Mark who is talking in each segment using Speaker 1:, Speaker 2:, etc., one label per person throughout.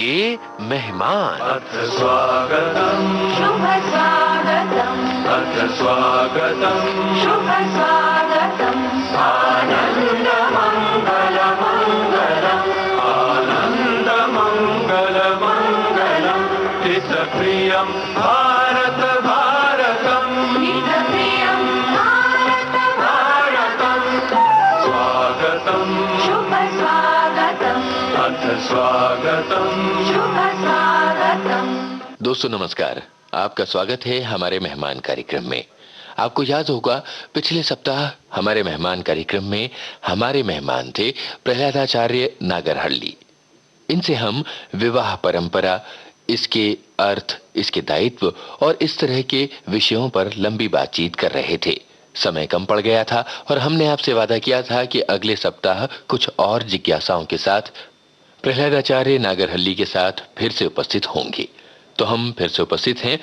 Speaker 1: के मेहमान।
Speaker 2: अथ स्वागतम्
Speaker 3: शुभ स्वागतम्,
Speaker 2: अथ स्वागतम्
Speaker 3: शुभ स्वागतम्,
Speaker 2: आनन्द मंगल मंगलम् आनन्द मंगल मंगलम् हितप्रियम् भारत भारतम्
Speaker 3: हितप्रियं भारत
Speaker 2: भारतम् स्वागतम्
Speaker 3: शुभ स्वागतम्,
Speaker 2: अथ स्वागतम्
Speaker 3: शुभ स्वागतम्।
Speaker 1: दोस्तों नमस्कार, आपका स्वागत है हमारे मेहमान कार्यक्रम में। आपको याद होगा पिछले सप्ताह हमारे मेहमान कार्यक्रम में हमारे मेहमान थे प्रहलादाचार्य नागरहल्ली। इनसे हम विवाह परंपरा, इसके अर्थ, इसके दायित्व और इस तरह के विषयों पर लंबी बातचीत कर रहे थे। समय कम पड़ गया था और हमने आपसे वादा किया था कि अगले सप्ताह कुछ और जिज्ञासाओं के साथ प्रहलादाचार्य नागरहल्ली के साथ फिर से उपस्थित होंगे। तो हम फिर से उपस्थित हैं।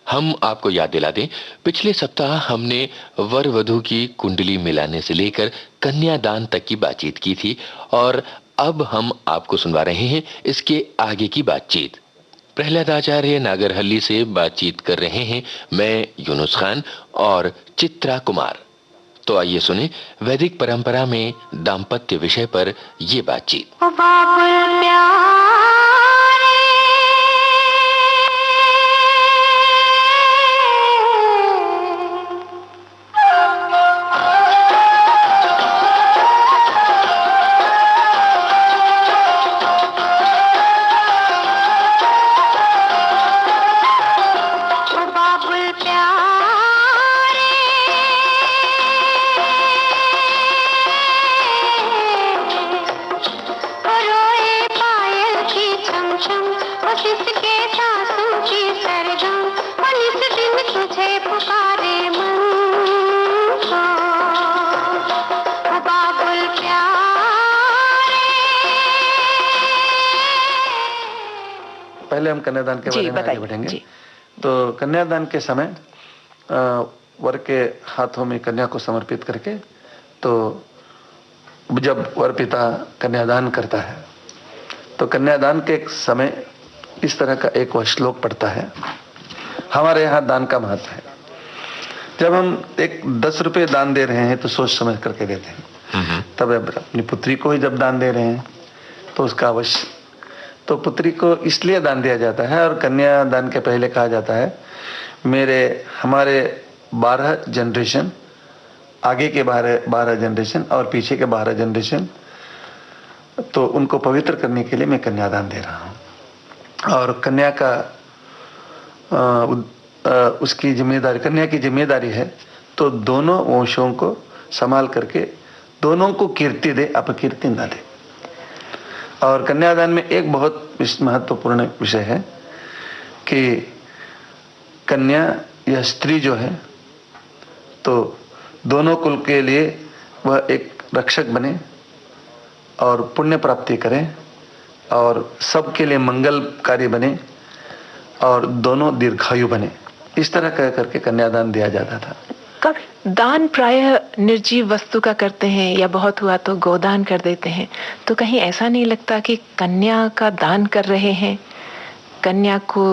Speaker 1: हम आपको याद दिला दें, पिछले सप्ताह हमने वर वधू की कुंडली मिलाने से लेकर कन्यादान तक की बातचीत की थी और अब हम आपको सुनवा रहे हैं इसके आगे की बातचीत। प्रहलादाचार्य नागरहल्ली से बातचीत कर रहे हैं मैं यूनुस खान और चित्रा कुमार। तो आइए सुने वैदिक परंपरा में दाम्पत्य विषय पर ये बातचीत।
Speaker 3: ओ बाबुल प्यारे, ओ बाबुल प्यारे, ओ रोए पायल की छम छम, ओ सिसके सासू की सरगम, ओ निस दिन तुझे पुकारे मन को, ओ बाबुल प्यारे।
Speaker 4: पहले हम कन्यादान के बारे में आगे बढ़ेंगे। तो कन्यादान के समय वर के हाथों में कन्या को समर्पित करके, तो जब वर पिता कन्यादान करता है तो कन्यादान के समय इस तरह का एक वह श्लोक पढ़ता है। हमारे यहाँ दान का महत्व है। जब हम एक 10 रुपए दान दे रहे हैं तो सोच समझ करके देते हैं। तब अपनी पुत्री को ही जब दान दे रहे हैं तो उसका अवश्य, तो पुत्री को इसलिए दान दिया जाता है। और कन्या दान के पहले कहा जाता है हमारे 12 जनरेशन, आगे के 12 जनरेशन और पीछे के 12 जनरेशन, तो उनको पवित्र करने के लिए मैं कन्यादान दे रहा हूँ। और कन्या का उसकी जिम्मेदारी, कन्या की जिम्मेदारी है तो दोनों वंशों को संभाल करके दोनों को कीर्ति दे, अपकीर्ति ना दे। और कन्यादान में एक बहुत महत्वपूर्ण विषय है कि कन्या या स्त्री जो है तो दोनों कुल के लिए वह एक रक्षक बने और पुण्य प्राप्ति करे और सबके लिए मंगलकारी बने और दोनों दीर्घायु बने। इस तरह कह करके कन्यादान दिया जाता था।
Speaker 5: कब दान प्रायः निर्जीव वस्तु का करते हैं या बहुत हुआ तो गोदान कर देते हैं, तो कहीं ऐसा नहीं लगता कि कन्या का दान कर रहे हैं? कन्या को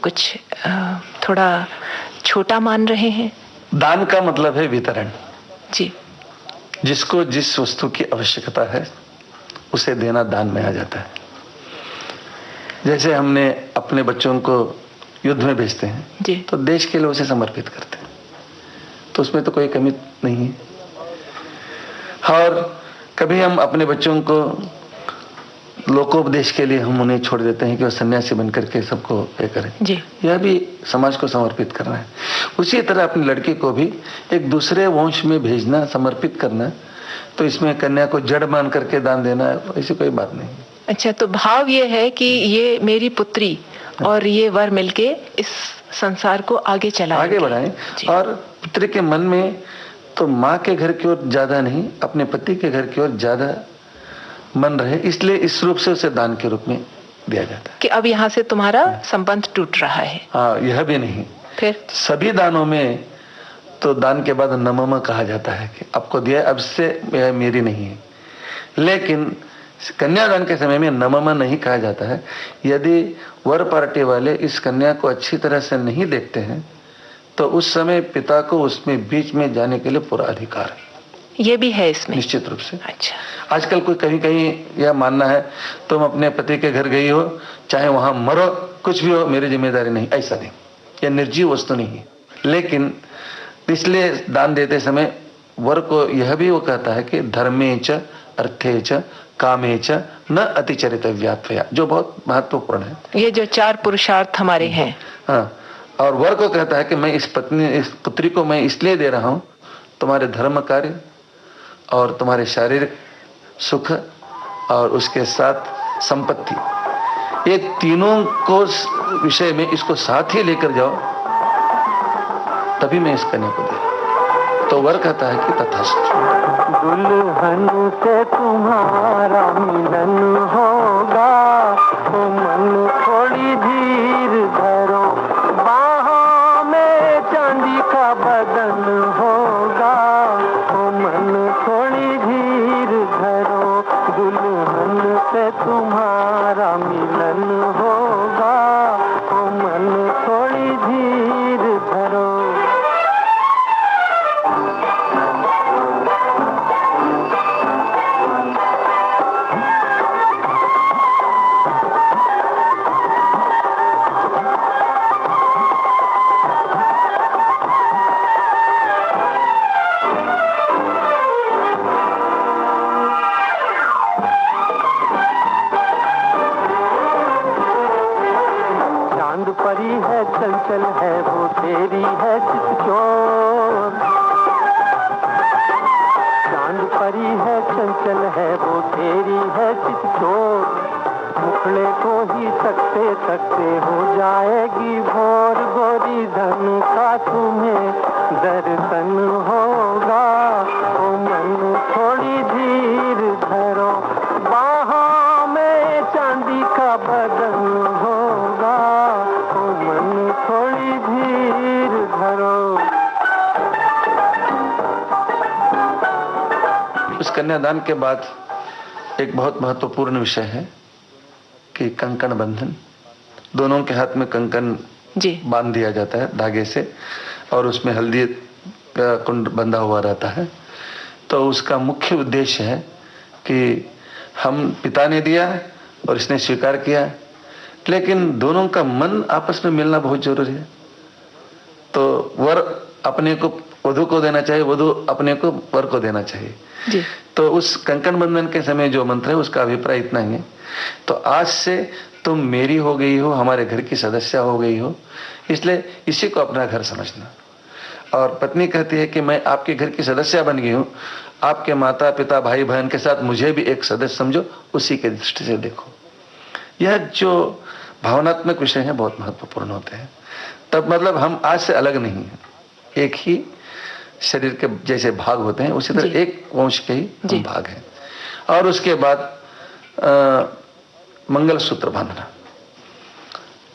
Speaker 5: कुछ थोड़ा छोटा मान रहे हैं?
Speaker 4: दान का मतलब है वितरण
Speaker 5: जी।
Speaker 4: जिसको जिस वस्तु की आवश्यकता है उसे देना दान में आ जाता है। जैसे हमने अपने बच्चों को युद्ध में भेजते हैं
Speaker 5: जी,
Speaker 4: तो देश के लिए उसे समर्पित करते हैं, तो उसमें तो कोई कमी नहीं है। और कभी हम अपने बच्चों को लोकोपदेश के लिए हम उन्हें छोड़ देते हैं कि वो सन्यासी बनकर के सबको ये करें
Speaker 5: जी।
Speaker 4: यह भी समाज को समर्पित करना है। उसी तरह अपनी लड़की को भी एक दूसरे वंश में भेजना, समर्पित करना, तो इसमें कन्या को जड़ मान करके दान देना ऐसी कोई बात नहीं।
Speaker 5: अच्छा, तो भाव ये है कि ये मेरी पुत्री और ये वर मिलके इस संसार को आगे
Speaker 4: बढ़ाएं। और पुत्री के मन में तो माँ के घर की ओर ज्यादा नहीं, अपने पति के घर की ओर ज्यादा मन रहे, इसलिए इस रूप से उसे दान के रूप में दिया जाता है
Speaker 5: कि अब यहाँ से तुम्हारा संबंध टूट रहा है।
Speaker 4: हाँ, यह भी नहीं।
Speaker 5: फिर
Speaker 4: सभी दानों में तो दान के बाद नमम कहा जाता है कि आपको दिया, अब से यह मेरी नहीं है। लेकिन कन्यादान के समय में नमः नहीं कहा जाता है। यदि वर पार्टी वाले इस कन्या को अच्छी तरह से नहीं देखते हैं तो उस समय पिता को उसमें बीच में जाने के लिए पूरा अधिकार है।
Speaker 5: ये भी है इसमें
Speaker 4: निश्चित रूप से।
Speaker 5: अच्छा,
Speaker 4: आजकल कोई कहीं कहीं यह मानना है तुम अपने पति के घर गई हो, चाहे वहां मरो, कुछ भी हो, मेरी जिम्मेदारी नहीं। ऐसा नहीं, यह निर्जीव वस्तु नहीं है। लेकिन इसलिए दान देते समय वर को यह भी वो कहता है कि धर्मे च अर्थे च कामे च न अतिचरितव्यात्वया, जो बहुत महत्वपूर्ण है।
Speaker 5: ये जो 4 पुरुषार्थ हमारे हैं।
Speaker 4: हाँ, और वर को कहता है कि मैं इस पुत्री को मैं इसलिए दे रहा हूं, तुम्हारे धर्म कार्य और तुम्हारे शारीरिक सुख और उसके साथ संपत्ति, ये तीनों को विषय में इसको साथ ही लेकर जाओ, तभी मैं इस कन्या को दे। तो वर कहता है कि तथास्तु।
Speaker 6: दुल्हन से तुम्हारा मिलन होगा, तो मन थोड़ी धीर धरो, बाहों में चांदी का बदन होगा, तो मन थोड़ी धीर धरो। दुल्हन से तुम्हारा मिलन होगा, तो मन थोड़ी धीर धरो। परी है चंचल है वो तेरी है चितचोर, चांद परी है चंचल है वो तेरी है चितचोर। मुखड़े को ही तकते तकते हो जाएगी भोर, गोरी धन का तुम्हें दर्शन होगा, ओ मन थोड़ी धीर धरो, बाहों में चांदी का बदन होगा, ओ मन थोड़ी धीर धरो।
Speaker 4: उस कन्यादान के बाद एक बहुत महत्वपूर्ण विषय है कि कंकण बंधन। दोनों के हाथ में कंकण बांध दिया जाता है धागे से, और उसमें हल्दी का कुंड बंधा हुआ रहता है। तो उसका मुख्य उद्देश्य है कि हम पिता ने दिया और इसने स्वीकार किया, लेकिन दोनों का मन आपस में मिलना बहुत जरूरी है। तो वर अपने को वधु को देना चाहिए, वधु अपने को वर को देना चाहिए
Speaker 5: जी।
Speaker 4: तो उस कंकण बंधन के समय जो मंत्र है उसका अभिप्राय इतना ही है, तो आज से तुम मेरी हो गई हो, हमारे घर की सदस्य हो गई हो, इसलिए इसी को अपना घर समझना। और पत्नी कहती है कि मैं आपके घर की सदस्य बन गई हूँ, आपके माता पिता भाई बहन के साथ मुझे भी एक सदस्य समझो, उसी के दृष्टि से देखो। यह जो भावनात्मक विषय है बहुत महत्वपूर्ण होते हैं। तब मतलब हम आज से अलग नहीं है, एक ही शरीर के जैसे भाग होते हैं उसी तरह एक वंश के ही भाग हैं। और उसके बाद मंगल सूत्र बांधना,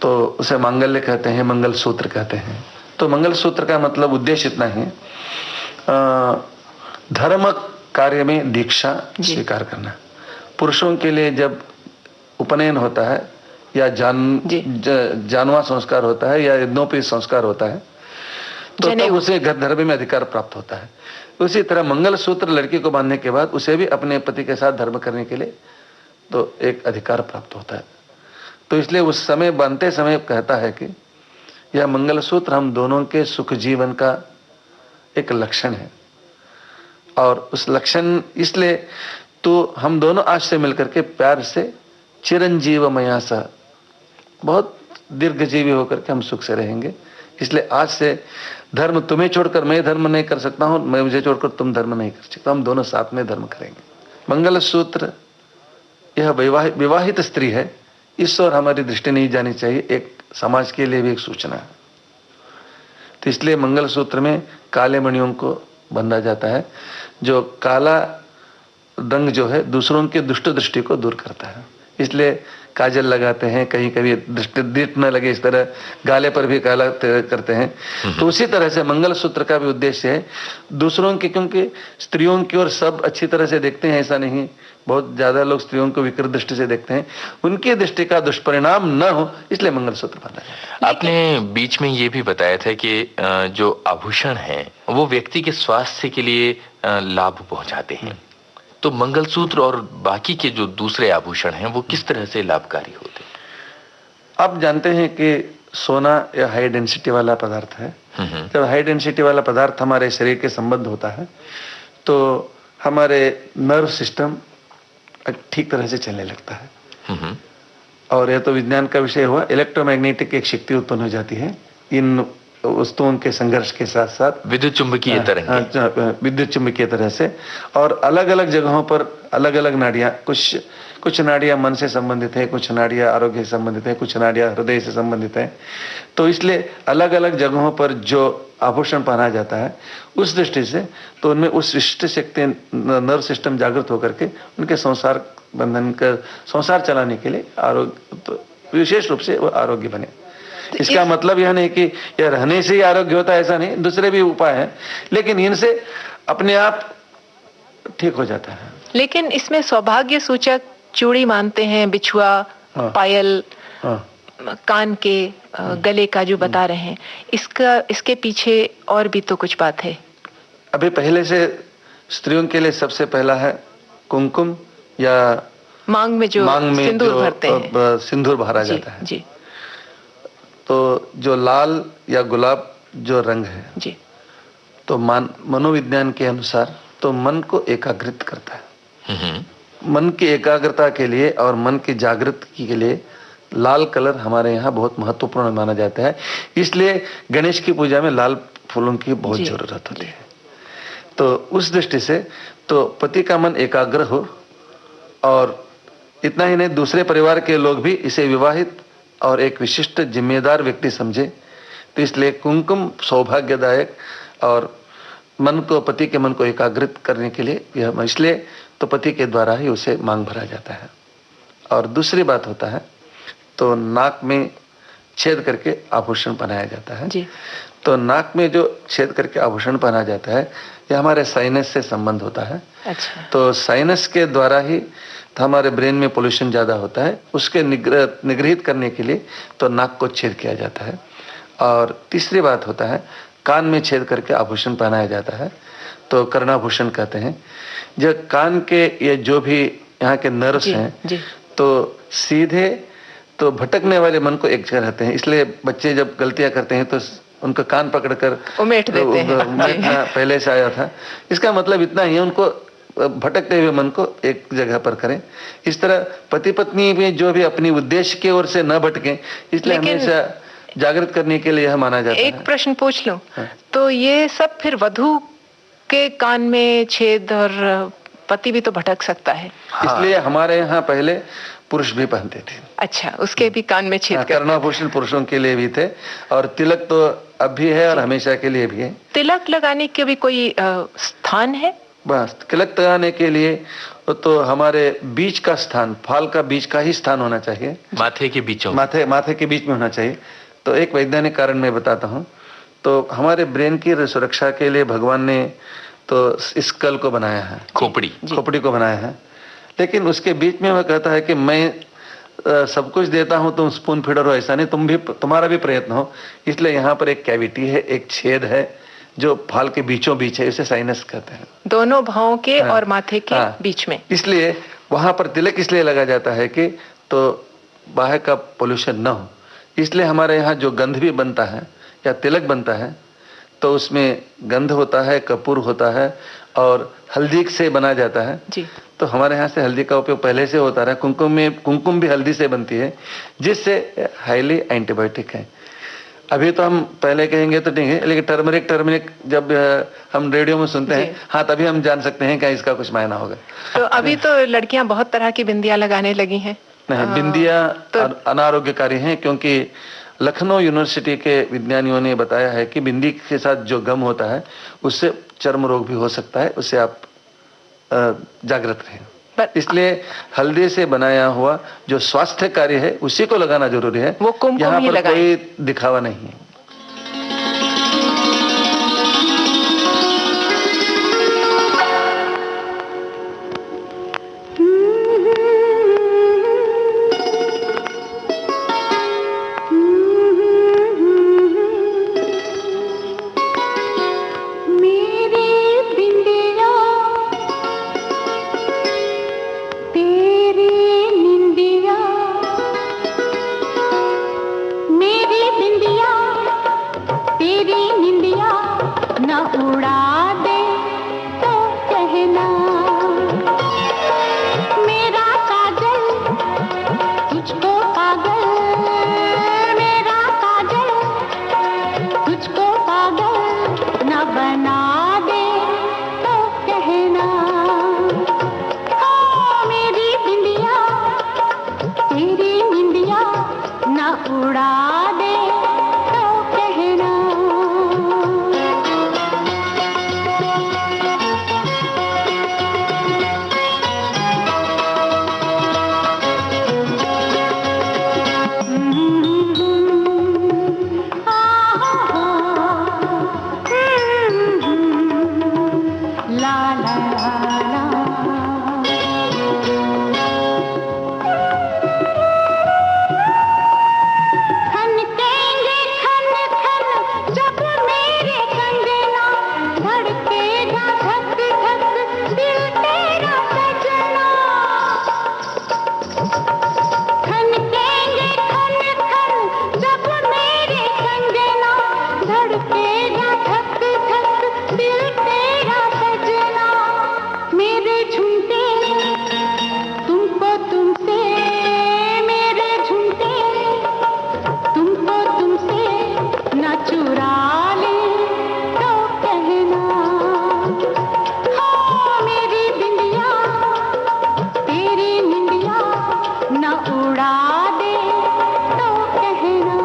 Speaker 4: तो उसे मांगल्य कहते हैं, मंगल सूत्र कहते हैं। तो मंगल सूत्र का मतलब उद्देश्य इतना है, धर्म कार्य में दीक्षा स्वीकार करना। पुरुषों के लिए जब उपनयन होता है या जानवा संस्कार होता है या यज्ञोपवीत संस्कार होता है, तो तब उसे धर्म में अधिकार प्राप्त होता है। उसी तरह मंगल सूत्र लड़की को बांधने के बाद उसे भी अपने पति के साथ धर्म करने के लिए तो एक अधिकार प्राप्त होता है। तो इसलिए उस समय बांधते समय कहता है कि यह मंगल सूत्र हम दोनों के सुख जीवन का एक लक्षण है, और उस लक्षण इसलिए तो हम दोनों आज से मिलकर के प्यार से चिरंजीव मया सह, बहुत दीर्घजीवी होकर के हम सुख से रहेंगे। इसलिए आज से धर्म तुम्हें छोड़कर मैं धर्म नहीं कर सकता हूं, मैं मुझे छोड़कर तुम धर्म नहीं कर सकता, हम दोनों साथ में धर्म करेंगे। मंगल सूत्र यह विवाहित स्त्री है, इस ओर हमारी दृष्टि नहीं जानी चाहिए, एक समाज के लिए भी एक सूचना है। तो इसलिए मंगल सूत्र में काले मणियों को बंधा जाता है, जो काला रंग जो है दूसरों के दुष्ट दृष्टि को दूर करता है। इसलिए काजल लगाते हैं, कहीं कभी दृष्टि न लगे इस तरह गाले पर भी काला करते हैं। तो उसी तरह से मंगल सूत्र का भी उद्देश्य है दूसरों की, क्योंकि स्त्रियों की ओर सब अच्छी तरह से देखते हैं ऐसा नहीं, बहुत ज्यादा लोग स्त्रियों को विकृत दृष्टि से देखते हैं, उनकी दृष्टि का दुष्परिणाम न हो इसलिए मंगलसूत्र बांधा जाता है।
Speaker 1: आपने बीच में ये भी बताया था कि जो आभूषण हैं वो व्यक्ति के स्वास्थ्य के लिए लाभ पहुंचाते हैं, तो मंगलसूत्र और बाकी के जो दूसरे आभूषण हैं वो किस तरह से लाभकारी होते हैं?
Speaker 4: आप जानते हैं कि सोना या हाई डेंसिटी वाला पदार्थ है। जब हाई डेंसिटी वाला पदार्थ हमारे शरीर के संबंध होता है तो हमारे नर्व सिस्टम ठीक तरह से चलने लगता है। और यह तो विज्ञान का विषय हुआ, इलेक्ट्रोमैग्नेटिक एक शक्ति उत्पन्न हो जाती है इन वस्तुओं के संघर्ष के साथ साथ,
Speaker 1: विद्युत चुंबकीय तरंग,
Speaker 4: विद्युत चुंबकीय तरह से। और अलग अलग जगहों पर अलग अलग नाड़ियां, कुछ नाड़ियां मन से संबंधित है, कुछ नाड़ियां आरोग्य से संबंधित है, कुछ नाड़ियां हृदय से संबंधित है। तो इसलिए अलग अलग जगहों पर जो आभूषण पहना जाता है उस दृष्टि से तो उनमें उस विशिष्ट शक्ति, नर्व सिस्टम जागृत होकर के उनके संसार बंधन का संसार चलाने के लिए आरोग्य, तो विशेष रूप से वो आरोग्य बने। इसका मतलब यह नहीं कि यह रहने से ही आरोग्य होता है, ऐसा नहीं, दूसरे भी उपाय हैं, लेकिन इनसे अपने आप ठीक हो जाता है।
Speaker 5: लेकिन इसमें सौभाग्य सूचक चूड़ी मानते हैं, बिछुआ, पायल, कान के, गले का जो बता रहे हैं, इसके पीछे और भी तो कुछ बात है।
Speaker 4: अभी पहले से स्त्रियों के लिए सबसे पहला है कुमकुम या
Speaker 5: मांग में जो सिंदूर भरते हैं,
Speaker 4: सिंदूर भरा जाता है
Speaker 5: जी।
Speaker 4: तो जो लाल या गुलाब जो रंग है
Speaker 5: जी,
Speaker 4: तो मनोविज्ञान के अनुसार तो मन को एकाग्रित करता है। मन की एकाग्रता के लिए और मन की जागृति के लिए लाल कलर हमारे यहाँ बहुत महत्वपूर्ण माना जाता है। इसलिए गणेश की पूजा में लाल फूलों की बहुत जरूरत होती है। तो उस दृष्टि से तो पति का मन एकाग्र हो, और इतना ही नहीं, दूसरे परिवार के लोग भी इसे विवाहित और एक विशिष्ट जिम्मेदार व्यक्ति समझे। तो इसलिए कुमकुम सौभाग्यदायक और मन को, पति के मन को एकाग्रित करने के लिए यह, इसलिए तो पति के द्वारा ही उसे मांग भरा जाता है। और दूसरी बात होता है तो नाक में छेद करके आभूषण पहनाया जाता है जी। तो नाक में जो छेद करके आभूषण पहना जाता है यह हमारे साइनस से संबंध होता है।
Speaker 5: अच्छा।
Speaker 4: तो साइनस के द्वारा ही तो हमारे ब्रेन में पोल्यूशन ज्यादा होता है, उसके निगृहित करने के लिए तो नाक को छेद किया जाता है। और तीसरी बात होता है कान में छेद करके आभूषण पहनाया जाता है, तो कर्णाभूषण कहते हैं। जब कान के ये जो भी यहाँ के नर्व्स हैं तो सीधे तो भटकने वाले मन को एक जगह रहते हैं, इसलिए बच्चे जब गलतियां करते हैं तो उनका कान पकड़कर
Speaker 5: उमेट देते हैं।
Speaker 4: पहले से आया था, इसका मतलब इतना ही है, उनको भटकते हुए मन को एक जगह पर करें। इस तरह पति पत्नी में जो भी अपनी उद्देश्य की ओर से न भटकें, इसलिए हमेशा जागृत करने के लिए यह माना जाता है।
Speaker 5: एक प्रश्न पूछ लूं, तो ये सब फिर वधू के कान में छेद, और पति भी तो भटक सकता है।
Speaker 4: इसलिए हमारे यहाँ पहले पुरुष भी पहनते थे।
Speaker 5: अच्छा, उसके भी कान में छेद।
Speaker 4: कर्णाभूषण पुरुषों के लिए भी थे, और तिलक तो अब भी है और हमेशा के लिए भी है।
Speaker 5: तिलक लगाने के भी कोई स्थान है?
Speaker 4: बस तिलक लगाने के लिए तो हमारे बीच का स्थान, फाल का बीच का ही स्थान होना चाहिए,
Speaker 1: माथे के बीचों,
Speaker 4: माथे के बीच में होना चाहिए। तो एक वैज्ञानिक कारण मैं बताता हूँ। तो हमारे ब्रेन की सुरक्षा के लिए भगवान ने तो इस कल को बनाया है, खोपड़ी को बनाया है, लेकिन उसके बीच में वह कहता है कि मैं सब कुछ देता हूं, तुम स्पून फीडर हो, ऐसा नहीं, तुम्हारा भी प्रयत्न हो। इसलिए यहाँ पर एक कैविटी है, एक छेद है जो फाल के बीचों बीच है, इसे साइनस कहते हैं,
Speaker 5: दोनों भावों के और माथे के बीच में।
Speaker 4: इसलिए वहां पर तिलक इसलिए लगा जाता है कि तो बाहर का पोल्यूशन न हो। इसलिए हमारे यहाँ जो गंध भी बनता है या तिलक बनता है तो उसमें गंध होता है, कपूर होता है और हल्दी से बना जाता है जी। तो हमारे यहाँ से हल्दी का उपयोग पहले से होता रहा। कुमकुम भी हल्दी से बनती है, जिससे हाईली एंटीबायोटिक है। अभी तो हम पहले कहेंगे तो ठीक है, लेकिन टर्मरिक जब हम रेडियो में सुनते हैं, हाँ, तभी हम जान सकते हैं क्या इसका कुछ मायना होगा।
Speaker 5: तो अभी तो लड़कियां बहुत तरह की बिंदियां लगाने लगी हैं।
Speaker 4: नहीं, बिंदियां तो अनारोग्यकारी हैं, क्योंकि लखनऊ यूनिवर्सिटी के विज्ञानियों ने बताया है कि बिंदी के साथ जो गम होता है उससे चर्म रोग भी हो सकता है, उससे आप जागृत रहें। इसलिए हल्दी से बनाया हुआ जो स्वास्थ्य कार्य है उसी को लगाना जरूरी है,
Speaker 5: वो कुमकुम ही लगाएं।
Speaker 4: कोई दिखावा नहीं है।
Speaker 3: ला ला ला ला। खनकेंगे खन खन जब मेरे कंगना, धड़केगा धक धक दिल तेरा सजना। खनकेंगे खन खन जब मेरे कंगना, धड़केगा धक धक दिल तेरा सजना। मेरे झुमके तुमको तुमसे, मेरे झुमके तुमको तुमसे न चुरा ले तो कहना। हाँ मेरी बिंदिया तेरी निंदिया न उड़ा दे तो कहना।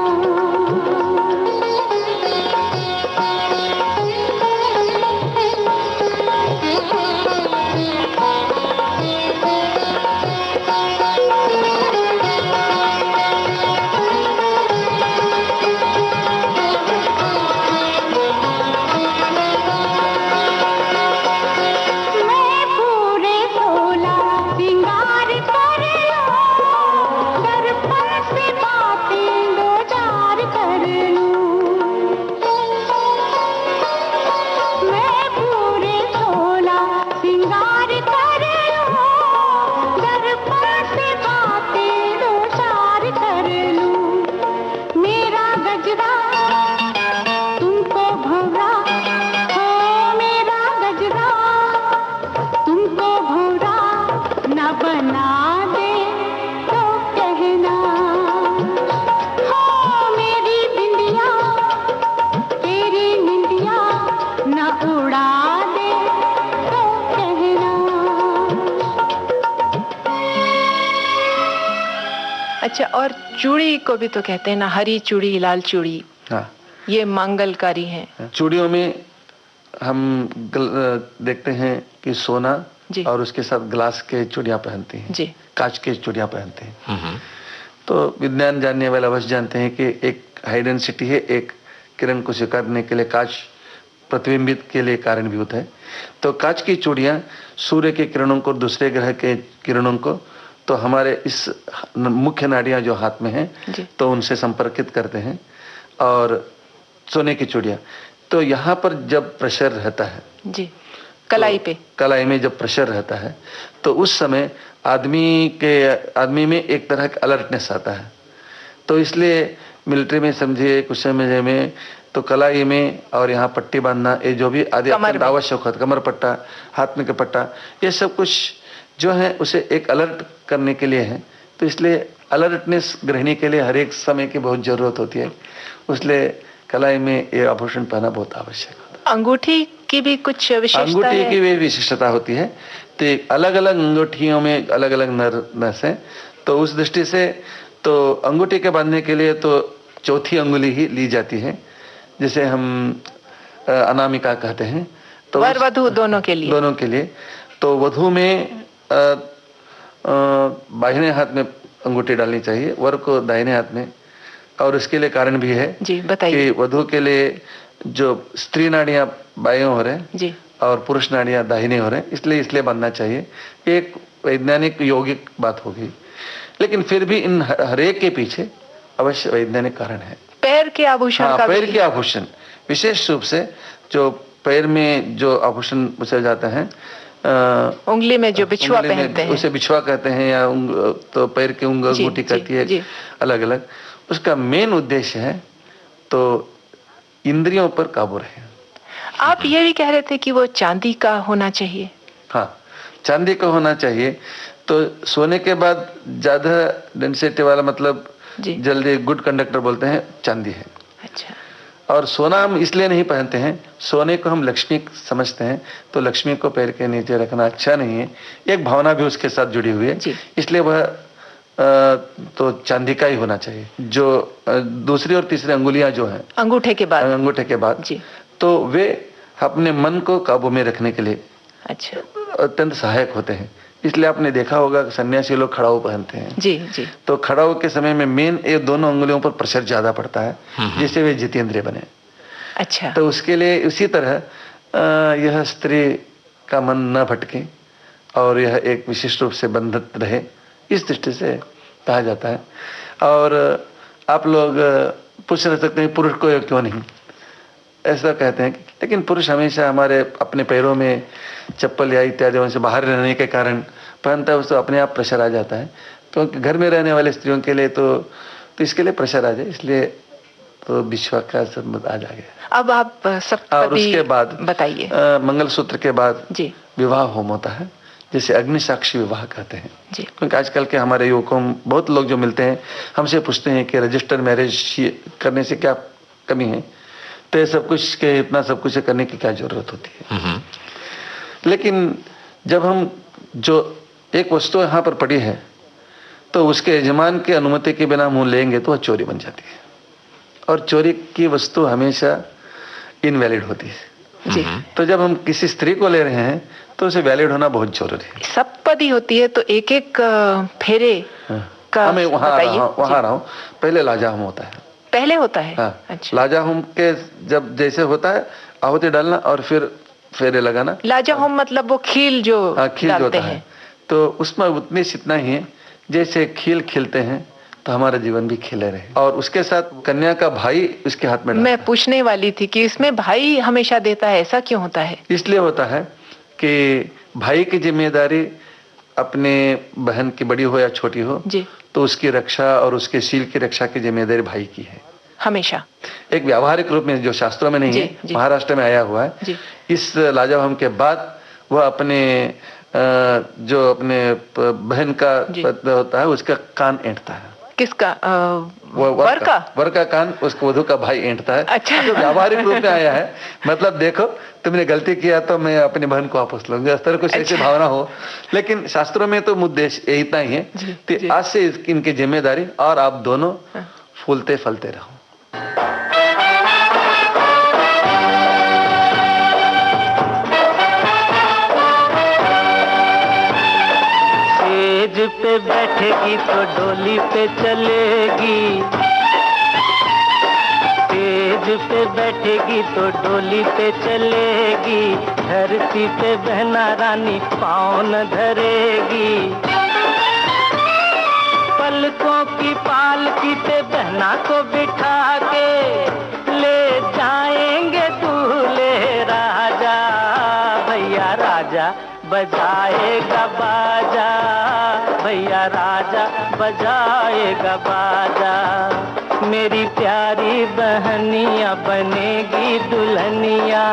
Speaker 3: मैं पूरे तोला सिंगार कर लूं, दर्पण से बातें दो चार कर लूं। मैं पूरे तोला सिंगार कर लूं, दर्पण से बातें दो चार कर लूं। मेरा गजरा तुमको भंवरा, हो मेरा गजरा तुमको भंवरा न बना दे तो कहना। हाँ मेरी बिंदिया तेरी निंदिया न उड़ा दे तो कहना।
Speaker 5: अच्छा, और चूड़ी को भी तो कहते हैं ना, हरी चूड़ी लाल चूड़ी,
Speaker 4: हाँ,
Speaker 5: ये मंगलकारी है।
Speaker 4: चूड़ियों में हम देखते हैं कि सोना
Speaker 5: जी।
Speaker 4: और उसके साथ ग्लास के चूड़ियां पहनते हैं,
Speaker 5: जी।
Speaker 4: कांच के चूड़ियां पहनते हैं। तो विज्ञान जानने वाले अवश्य जानते हैं कि एक हाई डेंसिटी है, एक किरण को स्वीकारने के लिए कांच प्रतिबिंबित के लिए कारणभूत है। तो कांच की चूड़ियां सूर्य के किरणों को, दूसरे ग्रह के किरणों को, तो हमारे इस मुख्य नाड़ियां जो हाथ में हैं
Speaker 5: जी।
Speaker 4: तो उनसे संपर्कित करते हैं। और सोने की चूड़ियां, तो यहाँ पर जब प्रेशर रहता है
Speaker 5: जी, कलाई पे,
Speaker 4: कलाई में जब प्रेशर रहता है तो उस समय आदमी में एक तरह का अलर्टनेस आता है। तो इसलिए मिलिट्री में समझिए, कुछ समय में तो कलाई में और यहाँ पट्टी बांधना, ये जो भी आदि अत्यंत आवश्यक होता है, कमर पट्टा, हाथ में का पट्टा, ये सब कुछ जो है उसे एक अलर्ट करने के लिए है। तो इसलिए अलर्टनेस गृहिणी के लिए हर एक समय की बहुत जरूरत होती है, इसलिए कलाई में ये आभूषण पहना बहुत आवश्यक होता है।
Speaker 5: अंगूठी की भी कुछ विशेषता
Speaker 4: अंगूठी
Speaker 5: है?
Speaker 4: की भी विशिष्टता होती है। तो अलग अलग अंगूठियों में अलग अलग नस है। तो उस दृष्टि से तो अंगूठी के बांधने के लिए तो चौथी अंगुली ही ली जाती है, जिसे हम अनामिका कहते हैं। तो
Speaker 5: वर वधू दोनों के लिए,
Speaker 4: दोनों के लिए। तो वधू में बाहिने हाथ में अंगूठी डालनी चाहिए, वर को दाहिने हाथ में। और इसके लिए कारण भी है
Speaker 5: जी, बताइए।
Speaker 4: कि वधू के लिए जो स्त्री नाड़ियां बाएं हो रहे हैं
Speaker 5: जी,
Speaker 4: और पुरुष नाड़ियां दाहिने हो रहे हैं, इसलिए बांधना चाहिए। एक वैज्ञानिक यौगिक बात होगी, लेकिन फिर भी इन हरेक के पीछे अवश्य वैज्ञानिक कारण है।
Speaker 5: पैर के आभूषण
Speaker 4: हाँ,
Speaker 5: का
Speaker 4: पैर
Speaker 5: भी?
Speaker 4: के आभूषण विशेष रूप से जो पैर में जो आभूषण पूछे जाते हैं,
Speaker 5: उंगली में जो बिछुआ पहनते हैं,
Speaker 4: उसे बिछुआ कहते हैं, या तो पैर के अंगूठी कहती है, अलग अलग। उसका मेन उद्देश्य है तो इंद्रियों पर काबू रहे।
Speaker 5: आप ये भी कह रहे थे कि वो चांदी का होना चाहिए?
Speaker 4: हाँ, चांदी का होना चाहिए। तो सोने के बाद ज्यादा डेंसिटी वाला, मतलब जल्दी गुड कंडक्टर बोलते हैं, चांदी है।
Speaker 5: अच्छा।
Speaker 4: और सोना हम इसलिए नहीं पहनते हैं, सोने को हम लक्ष्मी समझते हैं, तो लक्ष्मी को पैर के नीचे रखना अच्छा नहीं है। एक भावना भी उसके साथ जुड़ी हुई है, इसलिए वह तो चांदी का ही होना चाहिए। जो दूसरी और तीसरी अंगुलियां जो हैं अंगूठे के बाद जी, तो वे अपने मन को काबू में रखने के लिए
Speaker 5: अच्छा
Speaker 4: अत्यंत सहायक होते हैं। इसलिए आपने देखा होगा कि सन्यासी लोग खड़ाऊ पहनते हैं।
Speaker 5: जी जी।
Speaker 4: तो खड़ाऊ के समय में मेन ये दोनों अंगुलियों पर प्रेशर ज्यादा पड़ता है, जिससे वे जितेंद्रिय बने।
Speaker 5: अच्छा।
Speaker 4: तो उसके लिए उसी तरह यह स्त्री का मन न भटके और यह एक विशिष्ट रूप से बंधित रहे, इस दृष्टि से कहा जाता है। और आप लोग पूछ रह सकते हैं पुरुष को क्यों नहीं, ऐसा कहते हैं। लेकिन पुरुष हमेशा हमारे अपने पैरों में चप्पल या इत्यादि से बाहर रहने के कारण पहनता है, उसको अपने आप प्रेशर आ जाता है। क्योंकि घर में रहने वाले स्त्रियों के लिए तो इसके लिए प्रेशर आ जाए, इसलिए तो विश्व का संबंध आ जाएगा।
Speaker 5: अब आप सप्तपदी
Speaker 4: और उसके बाद
Speaker 5: बताइए।
Speaker 4: मंगलसूत्र के बाद
Speaker 5: जी
Speaker 4: विवाह होम होता है, जिसे अग्नि साक्षी विवाह कहते हैं।
Speaker 5: जी।
Speaker 4: क्योंकि आजकल के हमारे युवकों में बहुत लोग जो मिलते हैं हमसे पूछते हैं कि रजिस्टर मैरिज करने से क्या कमी है, तो ये सब कुछ के इतना सब कुछ करने की क्या जरूरत होती है। लेकिन जब हम जो एक वस्तु यहाँ पर पड़ी है तो उसके यजमान की अनुमति के बिना मुंह लेंगे तो वह चोरी बन जाती है, और चोरी की वस्तु हमेशा इनवैलिड होती है।
Speaker 5: जी।
Speaker 4: तो जब हम किसी स्त्री को ले रहे हैं तो उसे वैलिड होना बहुत जरूरी है।
Speaker 5: सप्तपदी होती है तो एक एक फेरे का
Speaker 4: मैं वहां
Speaker 5: बताइए।
Speaker 4: रहा हूँ। पहले लाजाहुम होता है।
Speaker 5: पहले होता है।
Speaker 4: हाँ।
Speaker 5: अच्छा।
Speaker 4: लाजाहुम के जब जैसे होता है आहुति डालना और फिर फेरे लगाना।
Speaker 5: लाजा होम मतलब वो खील जो
Speaker 4: खील जो
Speaker 5: डालते
Speaker 4: होता
Speaker 5: हैं।
Speaker 4: है, तो उसमें उतनी इतना ही है जैसे खील खिलते हैं तो हमारा जीवन भी खिले रहे। और उसके साथ कन्या का भाई उसके हाथ में डालता
Speaker 5: मैं
Speaker 4: है।
Speaker 5: पूछने वाली थी कि इसमें भाई हमेशा देता है, ऐसा क्यों होता है?
Speaker 4: इसलिए होता है कि भाई की जिम्मेदारी अपने बहन की बड़ी हो या छोटी हो
Speaker 5: जी।
Speaker 4: तो उसकी रक्षा और उसके शील की रक्षा की जिम्मेदारी भाई की है
Speaker 5: हमेशा।
Speaker 4: एक व्यावहारिक रूप में, जो शास्त्रों में नहीं
Speaker 5: जी,
Speaker 4: है,
Speaker 5: जी।
Speaker 4: महाराष्ट्र में आया हुआ है।
Speaker 5: जी।
Speaker 4: इस लाजावम के बाद वह अपने जो अपने बहन का
Speaker 5: जी।
Speaker 4: पति होता है उसका कान ऐंठता है।
Speaker 5: किसका?
Speaker 4: वो
Speaker 5: वर का
Speaker 4: कान उसको वधु का भाई ऐंठता है।
Speaker 5: अच्छा।
Speaker 4: जो व्यावहारिक रूप में आया है, मतलब देखो तुमने गलती किया तो मैं अपनी बहन को वापस लूंगा, इस तरह कुछ ऐसी
Speaker 5: अच्छा।
Speaker 4: भावना हो। लेकिन शास्त्रों में तो उद्देश्य इतना ही है
Speaker 5: जी,
Speaker 4: कि
Speaker 5: जी।
Speaker 4: आज से इनकी जिम्मेदारी, और आप दोनों फूलते फलते रहो।
Speaker 6: सेज पे बैठेगी तो डोली पे चलेगी, सेज पे बैठेगी तो डोली पे चलेगी, धरती पे बहना रानी पाँव न धरेगी। पलकों की पालकी पे बहना को बिठा के ले जाएंगे दूल्हे राजा, भैया राजा बजाएगा बाजा, भैया राजा बजाएगा बाजा। मेरी प्यारी बहनिया बनेगी दुल्हनिया।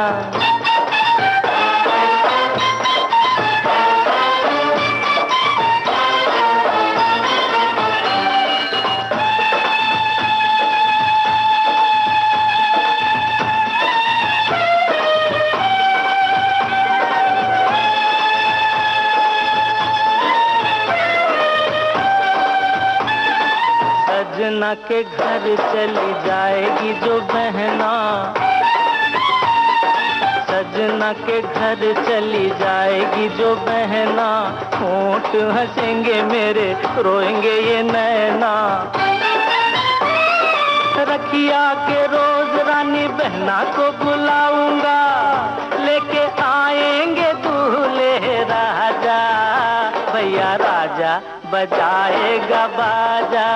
Speaker 6: सजना के घर चली जाएगी जो बहना, सजना के घर चली जाएगी जो बहना, होंठ हंसेंगे मेरे रोएंगे ये नैना। रखिया के रोज रानी बहना को बुलाऊंगा, लेके आएंगे दूल्हे राजा, भैया राजा बजाएगा बाजा,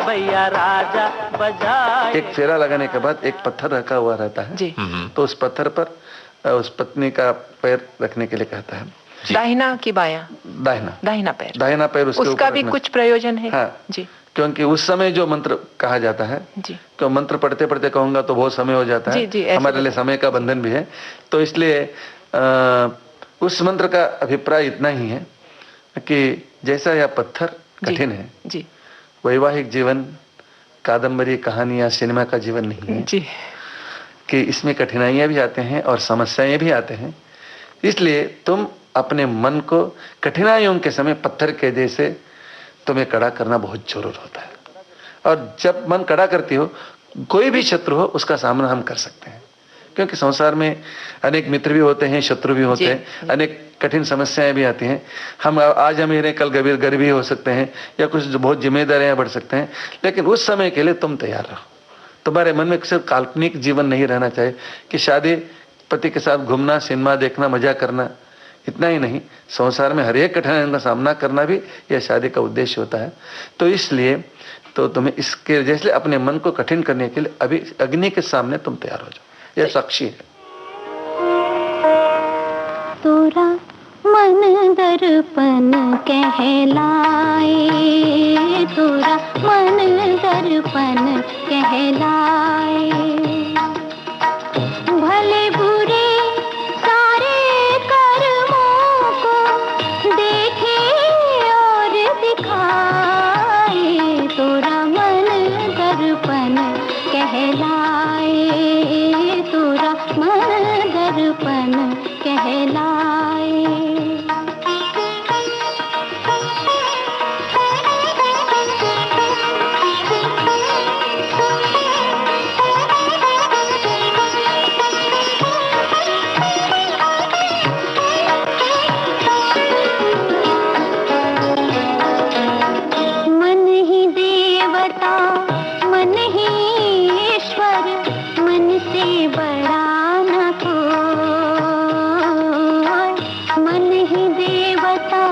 Speaker 6: भैया राजा बजाए।
Speaker 4: एक फेरा लगाने के बाद एक पत्थर रखा हुआ रहता है
Speaker 5: जी।
Speaker 4: तो उस पत्थर पर उस पत्नी का पैर रखने के लिए कहता है।
Speaker 5: दाहिना की बायां?
Speaker 4: दाहिना।
Speaker 5: दाहिना पैर।
Speaker 4: दाहिना पैर उसके
Speaker 5: उसका
Speaker 4: ऊपर
Speaker 5: भी
Speaker 4: रखना।
Speaker 5: कुछ प्रयोजन है?
Speaker 4: हाँ
Speaker 5: जी।
Speaker 4: क्योंकि उस समय जो मंत्र कहा जाता है,
Speaker 5: जी।
Speaker 4: तो मंत्र पढ़ते पढ़ते कहूंगा तो बहुत समय हो जाता है।
Speaker 5: जी, जी, ऐसे
Speaker 4: हमारे लिए समय का बंधन भी है, तो इसलिए उस मंत्र का अभिप्राय इतना ही है कि जैसा यह पत्थर कठिन है,
Speaker 5: जी।
Speaker 4: वैवाहिक जीवन, कादम्बरी, कहानी या सिनेमा का जीवन नहीं है
Speaker 5: जी।
Speaker 4: कि इसमें कठिनाइयां भी आते हैं और समस्याएं भी आते हैं। इसलिए तुम अपने मन को कठिनाइयों के समय पत्थर के जैसे तुम्हें कड़ा करना बहुत जरूर होता है। और जब मन कड़ा करती हो, कोई भी शत्रु हो उसका सामना हम कर सकते हैं, क्योंकि संसार में अनेक मित्र भी होते हैं, शत्रु भी होते हैं, अनेक कठिन समस्याएं भी आती हैं। हम आज अमीर हैं, कल गरीब भी हो सकते हैं, या कुछ बहुत जिम्मेदारियां बढ़ सकते हैं, लेकिन उस समय के लिए तुम तैयार रहो। तुम्हारे मन में सिर्फ काल्पनिक जीवन नहीं रहना चाहिए कि शादी, पति के साथ घूमना, सिनेमा देखना, मजा करना, इतना ही नहीं, संसार में हर एक कठिनाई का सामना करना भी यह शादी का उद्देश्य होता है। तो इसलिए तो तुम्हें इसके जैसे अपने मन को कठिन करने के लिए अभी अग्नि के सामने तुम तैयार हो जाओ, यह साक्षी है।
Speaker 3: तोरा मन दर्पण कहलाए, तोरा मन दर्पण कहलाए, भले बुरे सारे कर्मों को देखे और दिखाए, तोरा मन दर्पण कहलाए, तोरा मन दर्पण कहलाए। मन ही देवता मन ही ईश्वर, मन से बड़ा न कोई, मन ही देवता